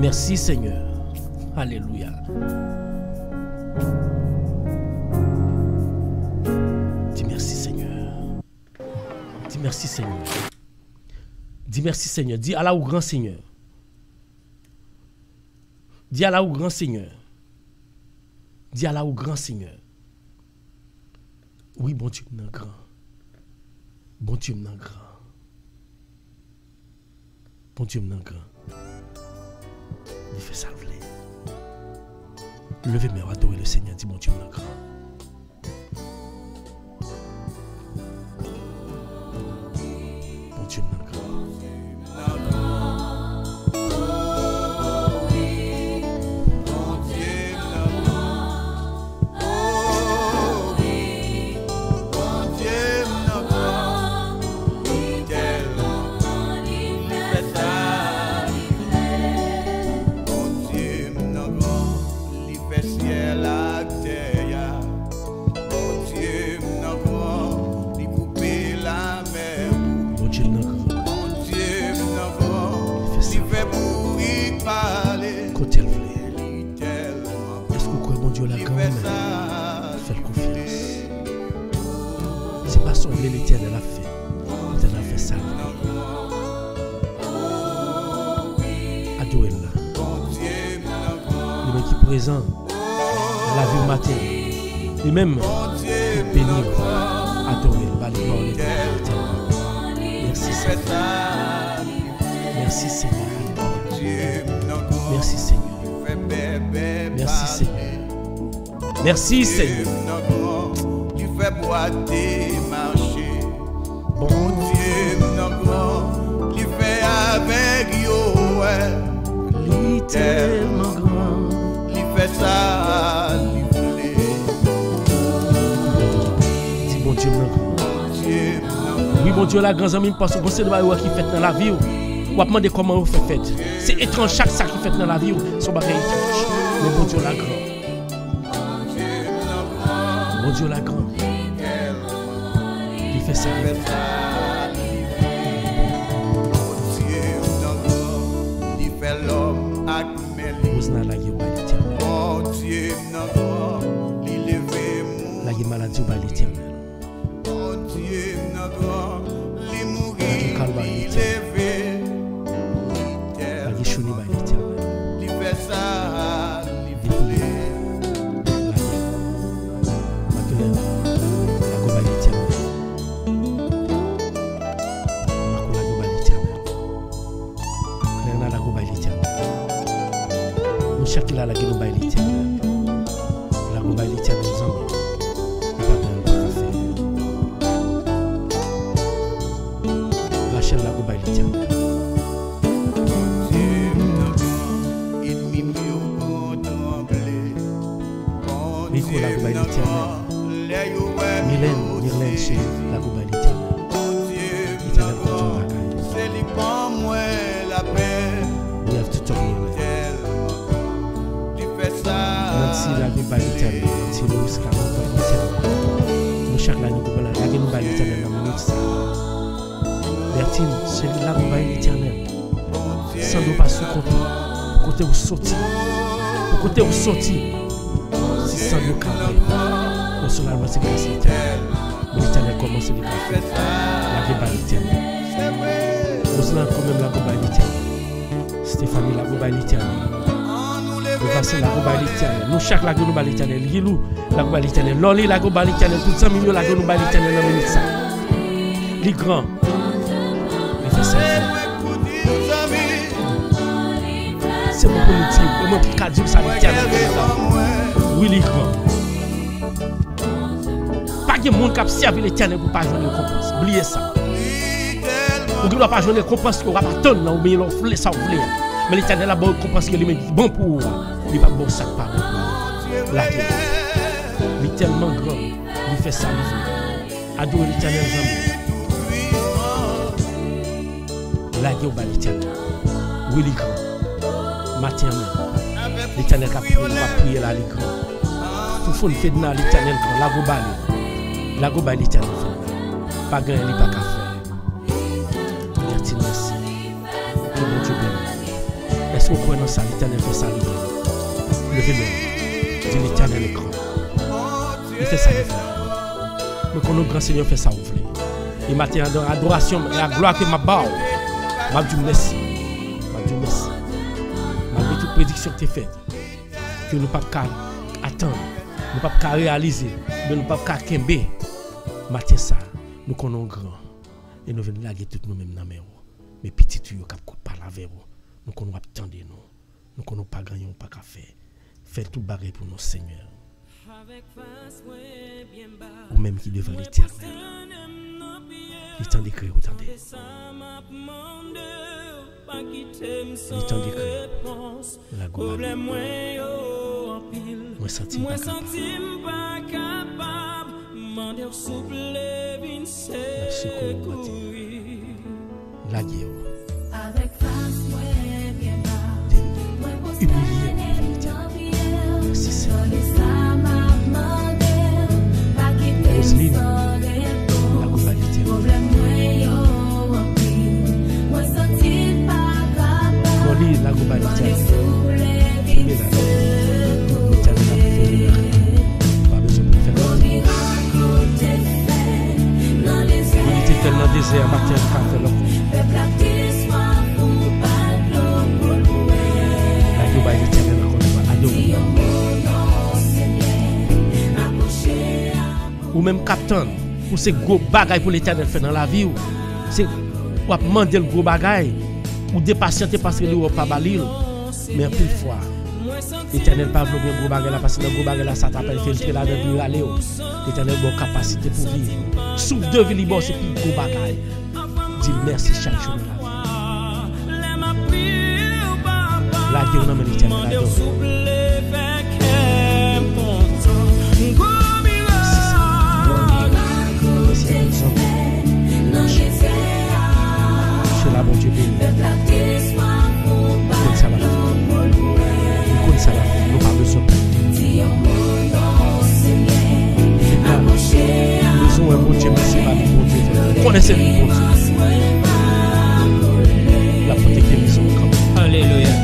Merci Seigneur. Alléluia. Dis merci Seigneur. Dis merci Seigneur. Dis merci Seigneur. Dis Allah au grand Seigneur. Dis Allah au grand Seigneur. Dis Allah au grand Seigneur. Oui, bon Dieu, m'en grand. Bon Dieu, m'en grand. Bon Dieu, m'en grand. Il fait ça, levez mes adorer le Seigneur, dis mon Dieu, m'en grand. Bon Dieu, m'en grand. L'Éternel a fait. L'Éternel a fait ça. Adorez-le. Lui-même qui est présent dans la vie matin. Lui-même qui est béni. Adorez-le. Merci Seigneur. Merci Seigneur. Merci Seigneur. Merci Seigneur. Merci Seigneur. Tu fais boiter marcher. Bon Dieu, il fait avec yo, il est tellement grand. Il fait ça, il voulait. Dis bon Dieu, oui, bon Dieu, la grande amie, parce que c'est de qui fait dans la vie. Ou à demander comment on fait fête. C'est étrange chaque ça qui fait dans la vie. Son bagage étrange. Mais bon Dieu, la grande. Bon Dieu, la grande. Il fait ça. Il fait l'homme à oh Dieu, il levé la maladie au l'éternel. Oh Dieu, il mourit, il levé. La guichouni va l'éternel. Il fait ça, il voulait. Chaque là la gueule au bail l'éternel. La go bail l'éternel zami. Pas de faire. Rachel la go bail l'éternel. Il m'y mieux Nico la go bail l'éternel. Mylène chez la go bail l'éternel. L'éternel continue à gagner. C'est lui pour moi la paix. We have to talk here. Si la go bail l'éternel, si nous jusqu'à l'éternel. Nous chaque année la go bail l'éternel dans minute ça. Bertine, c'est la go bail l'éternel. Sans nous pas sous contrôle. Pour côté où sorti. Pour côté où sorti. Si sans nous camper. Non seulement c'est grâce à l'éternel. Mais l'éternel commence à le faire. La go bail l'éternel. Nous avons quand même la go bail l'éternel. Stéphanie la go bail l'éternel. Nous passons la go bail l'éternel. Nous chaque la go bail l'éternel. Gilou la go bail l'éternel. Loli la go bail l'éternel. Tout ça millions la go bail l'éternel dans minute ça. Les grands. Mais fait ça. C'est mon politique. Moi qui cadre ça l'éternel. Oui les grands. Pas de monde qui a servi l'éternel pour pas jouer de récompense. Oubliez ça. Ou qui doit pas jouer de récompense qu'on va pas tonne là ou bien l'on ça vous voulez. Mais l'Éternel a bon compréhension que lui dit bon pour vous. Il pas bon sac par vous. La guerre. Il est tellement grand. Il fait ça. Adore l'Éternel. La guerre va l'Éternel. Oui, il est grand. Matin même. L'Éternel a prié là, il est grand. Tout faut le faire dans l'Éternel grand. La go balé. La go balé l'Éternel. Pas gagner, il pas qu'à faire. Merci. Que mon Dieu bien. Est-ce que vous croyez dans ça? L'Éternel fait ça. Levez-moi. Dis l'Éternel est grand. Il fait ça. Mais quand notre grand Seigneur fait ça, vous voulez. Et matin, adoration et la gloire que m'a barre. M'a dit merci. Malgré toute prédiction que tu as faite, que nous ne pouvons pas attendre, nous ne pouvons pas réaliser, mais nous ne pouvons pas kembe. Matin ça, nous connaissons grand. Et nous venons laguer tout nous-mêmes dans la main. Mais petit tuyau qui parle avec vous. Nous connaissons attendre nous. Nous ne connaissons pas gagner, pas qu'à faire. Faites tout barré pour nos seigneurs. Ou même qui devant l'Éternel. Il est temps d'écrire, vous entendez? Il est temps d'écrire. La gloire. Moi, senti pas capable. La guerre. Avec face, ouais, bien bas. Humilié. Merci, Seigneur. Roselyne, la globalité. Molly, la globalité. Pas besoin de faire il était tellement désert, matin, café, la globalité, ou même captain, ou c'est gros bagaille pour l'Éternel fait dans la vie, c'est ou demander le gros bagaille, ou dépatienter parce que l'Europe pas balil, mais en plus fois, l'Éternel pas veut bien gros bagaille là parce que le gros bagaille là ça t'appelle filtrer là dedans aller. L'Éternel a bonne capacité pour vivre. Souffle de vie bon c'est plus gros bagaille. Dis merci chaque jour dans la vie. La Dieu non mais l'Éternel adore. La bon Dieu béni. Comme ça va. Comme ça va. Nous pas besoin. Nous besoin un bon Dieu, mais c'est pas le bon Dieu. Connaissez le bon Dieu. La protection des maisons. Alléluia.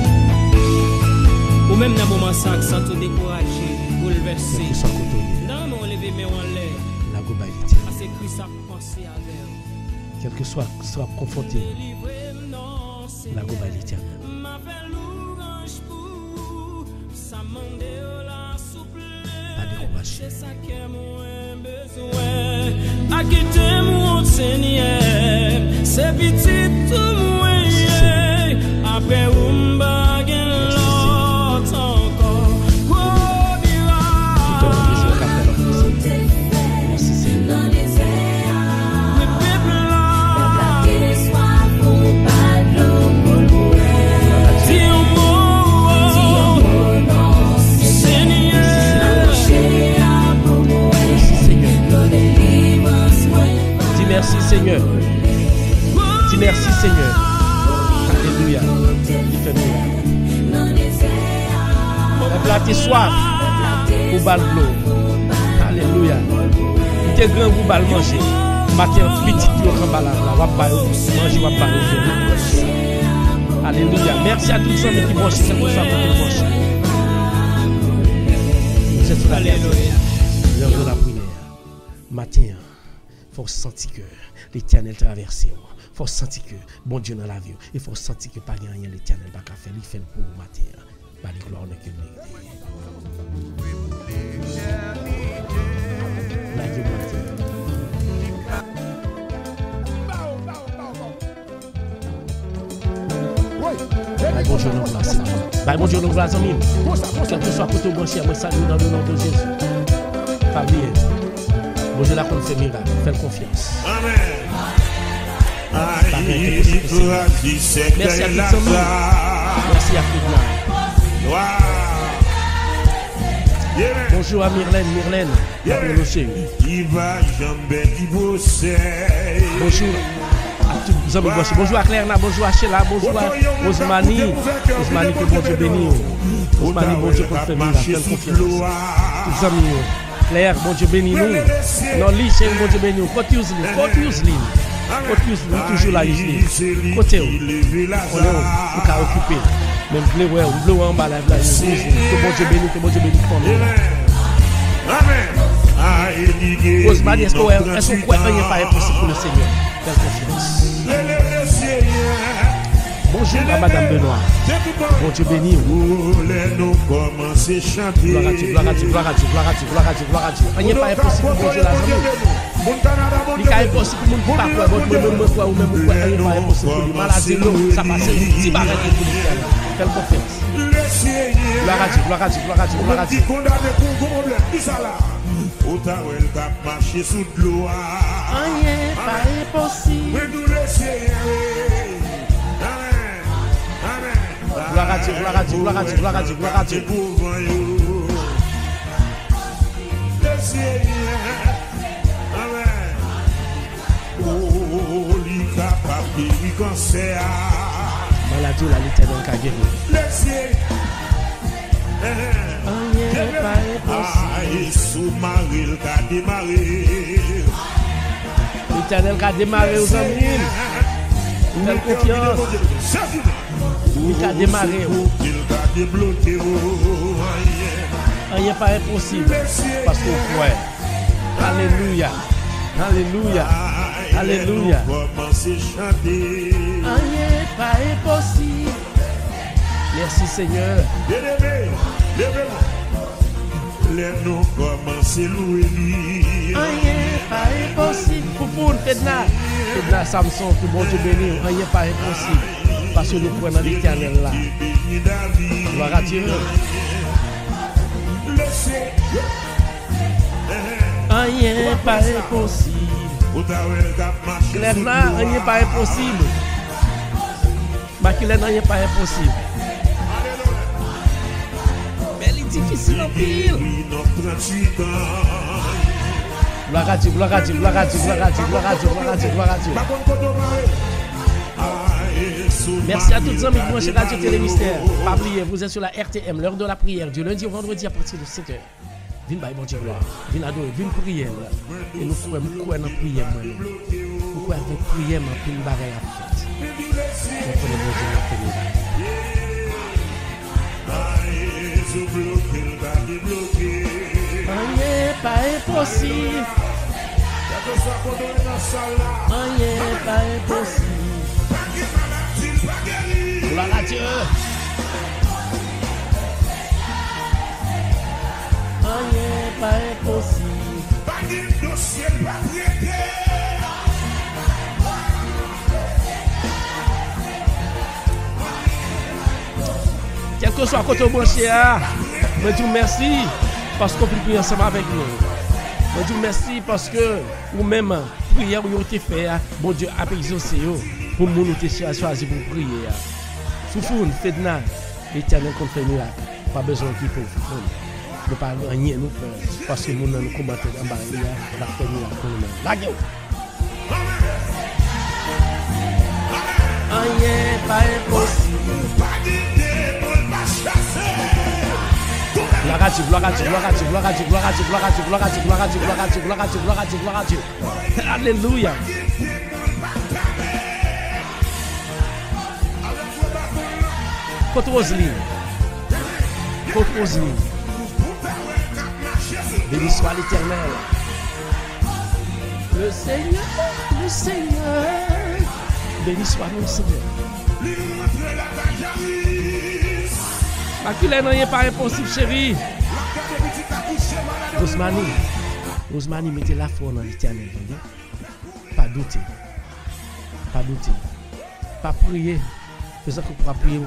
Ou même dans le moment ça, sans tout décourager, bouleverser. Quel que soit côté. Non, mais on lève mais on lève. La globalité. Parce que Christ a pensé avec. Quel que soit confronté, la globalité. Pas décourager. C'est petit tout moyen. Après un baguette l'autre encore. Merci Seigneur. Merci Seigneur. Dis merci Seigneur. Alléluia. Il fait bien. Le plat est soif. Ou bal de l'eau. Alléluia. Il est grand ou bal manger. Matin petit tu au bal là. Wap ba manger wap ba. Alléluia. Merci à tous ceux qui branchent cette fois pour brancher. C'est tout. Alléluia. L'heure de la prière. Matin. Faut sentir que l'Éternel traverse. Faut sentir que bon Dieu dans la vie. Il faut sentir que pas rien l'Éternel pas qu'à faire. Il fait pour matin. Bah les gloires ne que la Dieu matin. Bonjour nous grâce. Bah bonjour nous grâce amis. Quel que soit côté branché, moi salue dans le nom de Jésus. Pas oublier. Bonjour la qu'on fait miracle, fais confiance. Amen. Merci à tous amis. Merci à Fidna. Bonjour à Myrlène. Bonjour à tous les amis. Bonjour à Claire, bonjour à Sheila, bonjour à Osmani. Osmani, que bon Dieu bénisse. Osmani, bon Dieu pour faire la confiance. Tous les amis. Claire, bon Dieu bénisse nous. Non, Lee, c'est bon Dieu bénisse nous. Côté Uslin. Toujours là, Uslin. Côté où? On est occupé. Même bleu en bas là, que bon Dieu bénisse pour nous. Amen. Osmani, est-ce qu'on croit qu'il n'y a pas impossible pour le Seigneur? Quelle confiance. Bonjour à Madame Benoît. Bon Dieu béni. Gloire à Dieu. Il n'y a pas impossible pour Dieu la vie. Il n'y a pas impossible pour nous pas quoi. Bon Dieu même quoi ou même quoi. Il n'y a pas impossible pour lui. Maladie, ça passe. Si barrette pour lui. Quelle confiance. Gloire à Dieu. Rien pas impossible. Gloire à Dieu. Maladie la l'Éternel qu'a guéri. Rien pas impossible. L'Éternel qu'a démarré aux amis. Quelle confiance. Il a démarré. Rien n'est pas impossible. Parce qu'on croit. Alléluia. Rien n'est pas impossible. Merci Seigneur. Rien n'est pas impossible. Poupoune, Fedna, Samson, que bon Dieu bénisse. Rien n'est pas impossible. Parce que nous prenons l'Éternel là. Gloire à Dieu. Rien n'est pas impossible. Clairement, rien n'est pas impossible. Maculène, rien n'est pas impossible. Mais il est difficile en pile. Gloire à Dieu. Merci à tous les amis qui branchent Radio Télémystère. Pas oublier, vous êtes sur la RTM, l'heure de la prière, du lundi au vendredi à partir de 7h. Viens bailler bon Dieu gloire. Viens adorer, viens prier. Et nous croyons dans la prière. Nous croyons dans la prière, puis nous barrer la fête. Donc on est bon Dieu la prière. Rien n'est pas impossible. Rien n'est pas impossible. Gloire à Dieu. Rien n'est pas impossible. Quel que soit côté branché, je dis merci parce qu'on peut prier ensemble avec nous. Je dis merci parce que vous-même, prière vous avez fait, bon Dieu a exaucé pour nous nous choisir pour prier. Soufoun, Fedna, l'Éternel qu'on fait miracle. Pas besoin qu'il faut. Ne pas rien nous faire. Parce que nous nous combattons en bas. On va faire miracle pour nous-mêmes. La gueule. Rien pas impossible. Gloire à Dieu. Alléluia. Côte Roseline. Béni soit l'Éternel. Le Seigneur. Béni soit mon Seigneur. Maculène, rien pas impossible, chérie. Osmani, mettez la foi dans l'Éternel. Pas douter. Pas prier. C'est ça que pour prier, ou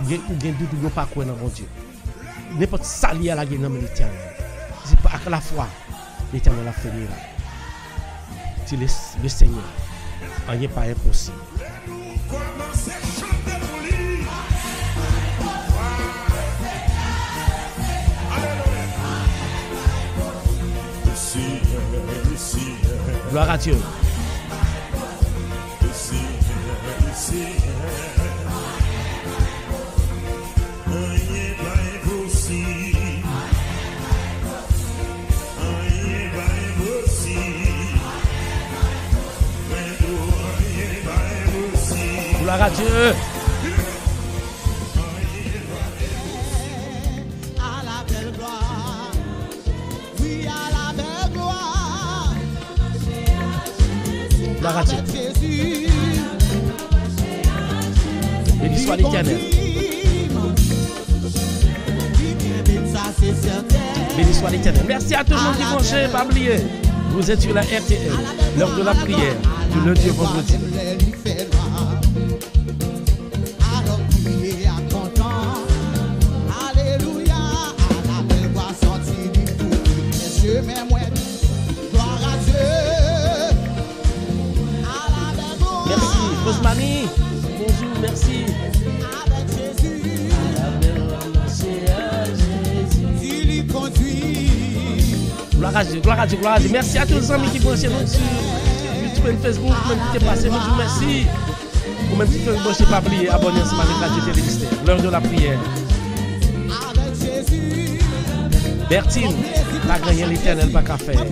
bien doute ou pas croire dans mon Dieu. N'importe ça lié à la guerre dans l'Éternel. C'est pas avec la foi. L'Éternel a fait miracle. C'est le Seigneur. rien n'est pas impossible. Gloire à Dieu. Gloire à Dieu. À la belle gloire. Oui, à la belle gloire. Gloire à Dieu. Avec Jésus. Béni soit l'Éternel. Béni soit l'Éternel. Merci à tout le monde qui branche, pas oublier. Vous êtes sur la RTL, l'heure de la prière, du lundi au vendredi. Alors priez à content. Alléluia. À la belle voix sortie du tout. Messieurs, mes mouettes. Gloire à Dieu. À la belle voix. Merci, Rosemary. Bonjour, merci. Avec Jésus. Il y conduit. Gloire à Dieu, gloire à Dieu, gloire à Dieu. Merci à tous les amis qui branchent nous sur YouTube et Facebook, même qui t'es passé, nous disons merci. Ou même si tu ne branches pas oublier, abonnez ensemble avec Radio Télémystère. L'heure de la prière. Avec Jésus. Bertine, pas gagner l'Éternel, pas qu'à faire.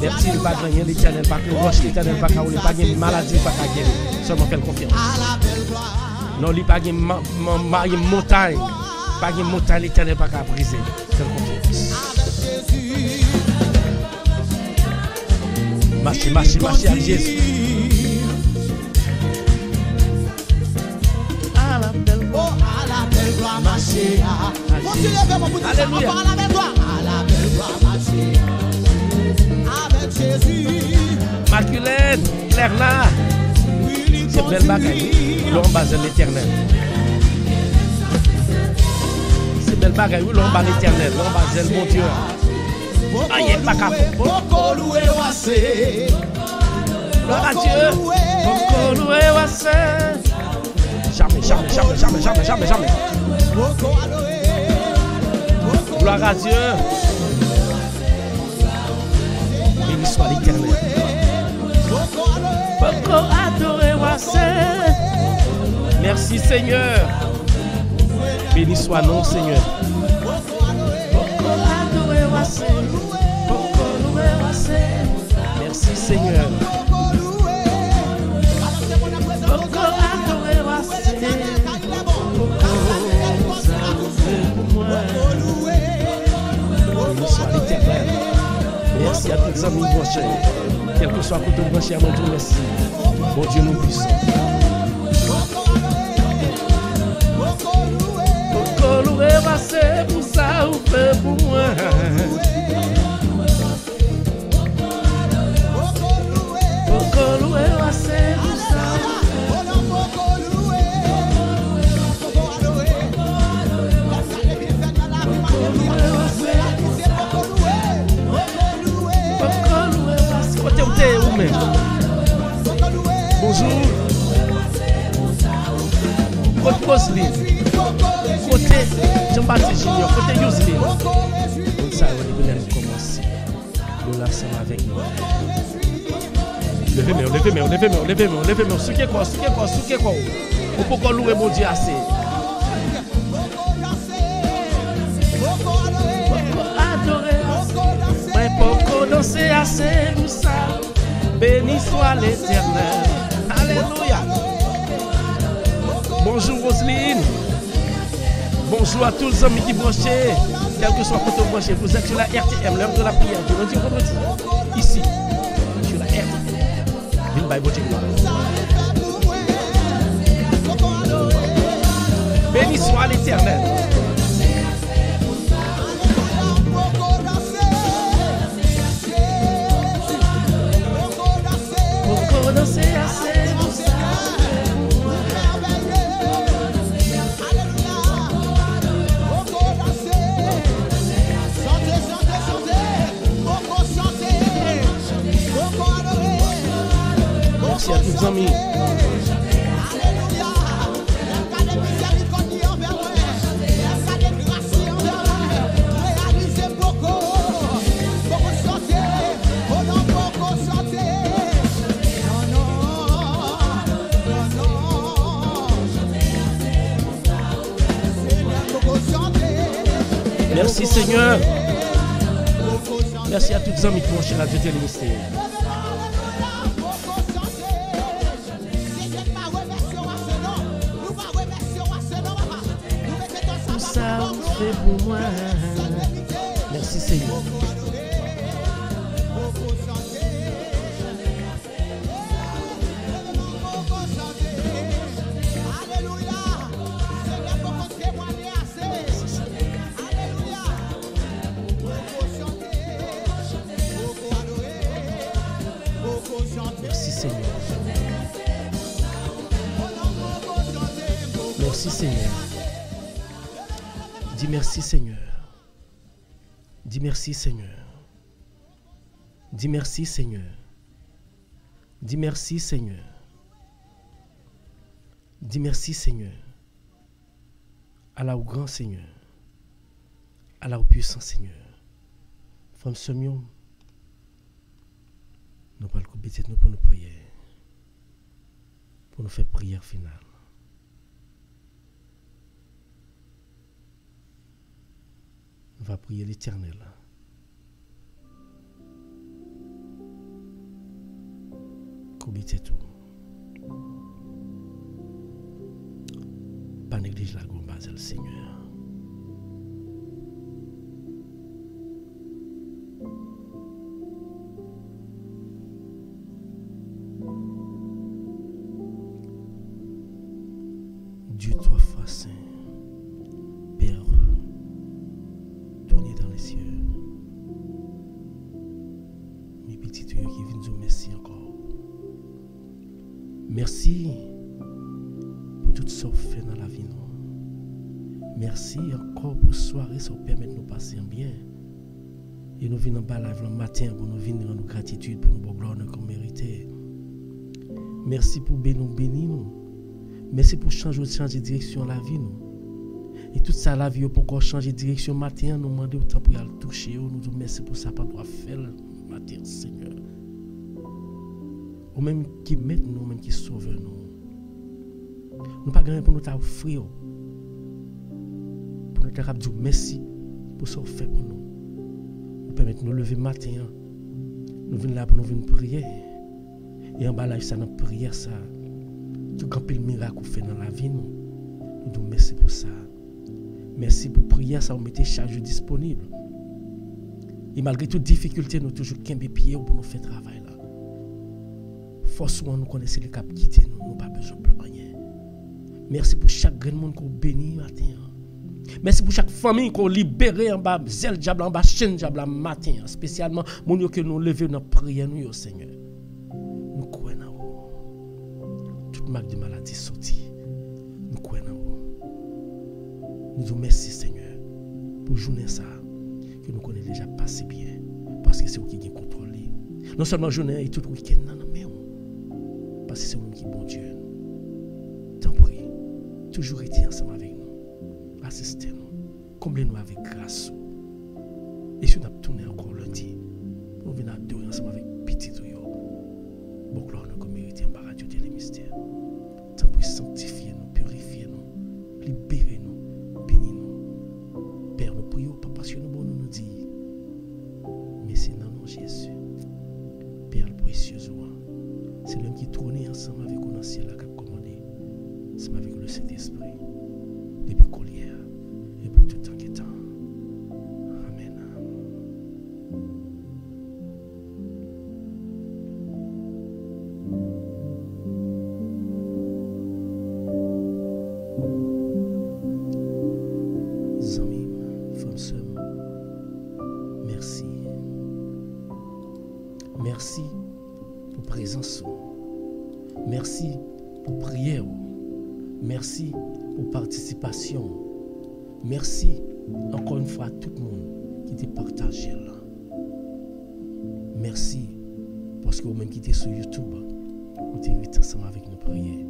Bertine, pas gagner l'Éternel, pas que roche l'Éternel, pas qu'à rouler, pas gagner maladie, pas qu'à guérir. Seulement faire confiance. À la belle gloire. Non, il pas gagner montagne. Pas gagner montagne, l'Éternel, pas qu'à briser. Faire confiance. Avec Jésus. Marchez avec Jésus. À la belle Oh, à la belle gloire, marcher. Continuez vraiment pour dire ça. Alléluia. Encore à la belle gloire. À la belle gloire, marcher. Avec Jésus. Maculène, Claire-là. Oui, C'est belle bagaille. L'on base l'Éternel. C'est belle bagaille. Oui, l'on base l'Éternel. L'on base le bon Dieu. Ah, il n'y a pas qu'à faire. Boko loué wassé. Gloire à Dieu. Boko loué wassé. Jamais. Boko aloé. Gloire à Dieu. Béni soit l'Éternel. Boko aloé. Boko adoré wassé. Merci Seigneur. Béni soit non Seigneur. Boko adoré wassé. Boko loué wassé. Merci Seigneur. Boko adoré wassé. Béni soit l'Éternel. Merci à tous les amis branchés. Quel que soit côté branché, à mon Dieu, merci. Bon Dieu, nous puissons. Boko loué wassé pour ça, ou fait pour moi. Boko loué wassé pour ça. Côté où t'es, où même? Bonjour. Côté Roselyne. Côté Jean-Baptiste Junior. Côté Yousline. Nous savons que nous allons commencer. Nous l'ensemble avec nous. Levez-moi. Souquez quoi. On peut louer mon Dieu assez. Beaucoup danser assez pour ça. Béni soit l'Éternel. Alléluia. Bonjour Roselyne. Bonjour à tous les amis qui branchent. Quel que soit votre branché, vous êtes sur la RTM, l'heure de la prière, du lundi au vendredi. Ici, sur la RTM. Une baille beauté gloire. Béni soit l'Éternel. Danser assez pour ça. tout amis. Alléluia. Regardez miséricorde envers moi. Regardez grâce envers moi. Réalisez beaucoup. Beaucoup chanter. Oh non, beaucoup chanter. Non, non. Seigneur, beaucoup chanter. Merci Seigneur. Merci à toutes les amis qui ont cherché la Dieu et le mystère. Tout ça vous fait pour moi. Merci Seigneur. Merci Seigneur. Merci Seigneur. Dis merci Seigneur. Dis merci Seigneur. Dis merci Seigneur. Dis merci Seigneur. Dis merci Seigneur. Allah au grand Seigneur. Allah au puissant Seigneur. Femme Somion, nous parlons de nous pour nous prier. Pour nous faire prière finale. On va prier l'Éternel. Kobite tout. Pas négliger la gombase le Seigneur. Dieu trois fois saint, Père, tourné dans les cieux. Mes petits tuyaux qui viennent nous merci encore. Merci pour tout ce que vous faites dans la vie. Merci encore pour soirée, ça permet de nous passer en bien. Et nous venons en bas le matin pour nous venir rendre gratitude pour nous gloire qu'on mérite. Merci pour bénir nous. Merci pour changer de direction la vie nous. Et tout ça la vie pour encore changer de direction matin, nous demander autant pour y aller toucher, nous disons merci pour ça pas doit faire matin Seigneur. Ou même qui met nous, même qui sauve nous. Nous pas gagner pour nous t'offrir. Pour nous capable dire merci pour ce que vous faites pour nous. Vous permettez de nous lever matin. Nous venons là pour nous venir prier. Et en bas là, ça dans prière ça. Tout grand pile miracle fait dans la vie nous. Nous disons merci pour ça. Merci pour prière ça, vous mettez chaque jour disponible. Et malgré toute difficulté, nous toujours qu'un pied pour nous faire travail là. Force nous connaissons les caps quitter nous, nous pas besoin de rien. Merci pour chaque grand monde qu'on bénit matin. Merci pour chaque famille qu'on libère en bas zèle diable en bas chaîne diable matin, spécialement mon que nous lever dans prière nous Seigneur. Nous croyons en vous. Toute marque de maladie sortie. Nous croyons en vous. Nous disons merci Seigneur pour journée ça que nous connaissons déjà passé bien parce que c'est vous qui avez contrôlé. Non seulement journée et tout week-end non mais parce que c'est vous qui bon Dieu. Tant pis. Toujours été ensemble avec nous. Assistez-nous. Comblez-nous avec grâce. Et si nous avons tourné encore lundi, nous venons adorer ensemble avec petit tuyau. Bon gloire nous comme mérité en radio de les mystères. Tant pis sanctifiez-nous, purifiez-nous, libérez-nous, bénis-nous. Père, nous prions pas parce que nous nous dit, mais c'est dans le nom de Jésus. Père le précieux, c'est l'homme qui tourne ensemble avec nous dans le ciel qui a commandé. C'est avec le Saint-Esprit. Depuis collière et pour tout temps qui est temps. Amen. Zamim, femme sœur, merci. Merci pour présence. Merci pour prière. Merci pour participation. Merci encore une fois à tout le monde qui t'a partagé là. Merci parce que vous-même qui êtes sur YouTube, Côté rester ensemble avec nous prier.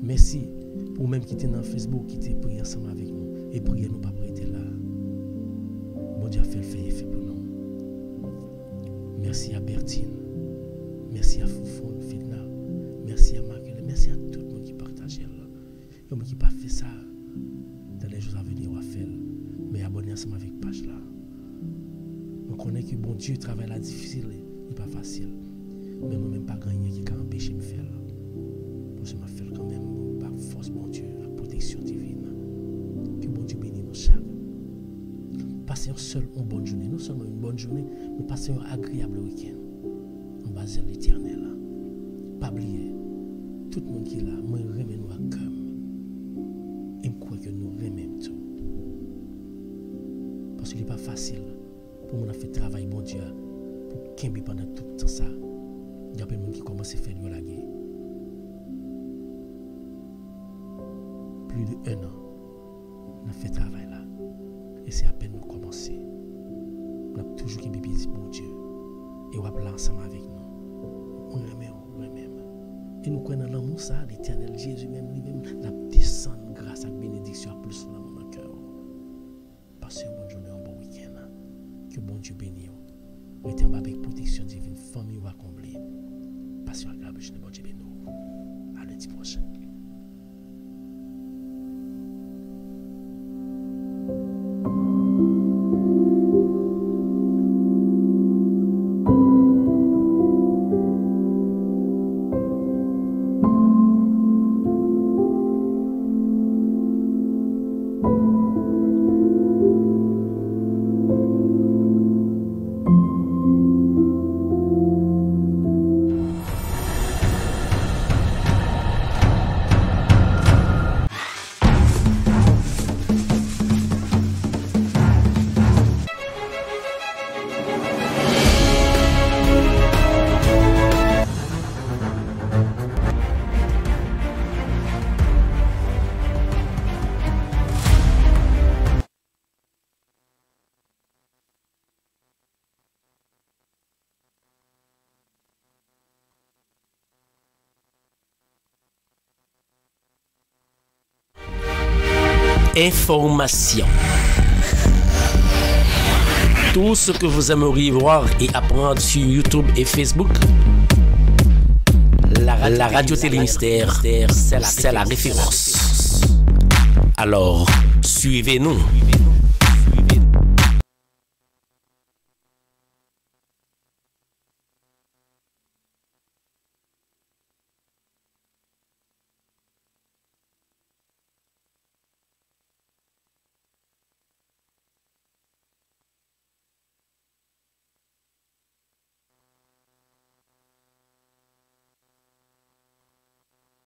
Merci pour même qui était dans Facebook, qui était prié ensemble avec nous. Et prier nous pas prêter là. Bon Dieu a fait le fait pour nous. Merci à Bertine. Merci à Foufoune, Fidna. Merci à Marguerite. Merci à tout le monde qui partage là. Et moi qui pas fait ça dans les jours à venir, on va faire. Mais abonnez ensemble avec la page là. On connaît que bon Dieu travaille là difficile, il n'est pas facile. Mais moi-même pas gagner qui a empêché de me faire. Parce que je fais quand même par force bon Dieu, la protection divine. Que bon Dieu bénisse nous chaque. Passez une bonne journée, non seulement une bonne journée, mais passez un agréable week-end. En base à l'éternel. Pas oublier, tout le monde qui est là, moi je remets nous à cœur. Et je crois que nous remettons tout. Parce qu'il n'est pas facile pour nous faire travail, bon Dieu, pour qu'il pendant tout le temps ça. Il y a plein de gens qui commencent à faire la guerre. Plus de 1 an, on a fait travail là. Et c'est à peine nous commencer. On a toujours qu'il dit bon Dieu. Et on va là ensemble avec nous. On remet. Et nous connaissons l'amour ça, l'éternel Jésus même lui-même, la descendre grâce à la bénédiction à plus l'amour dans le cœur. Passez une bonne journée, un bon week-end. Que bon Dieu bénisse. Mettez en avec protection divine, famille va combler. Passez un agréable journée, bon Dieu bénisse. À lundi prochain. Information. Tout ce que vous aimeriez voir et apprendre sur YouTube et Facebook, la radio Télémystère, c'est la référence. Alors, suivez-nous.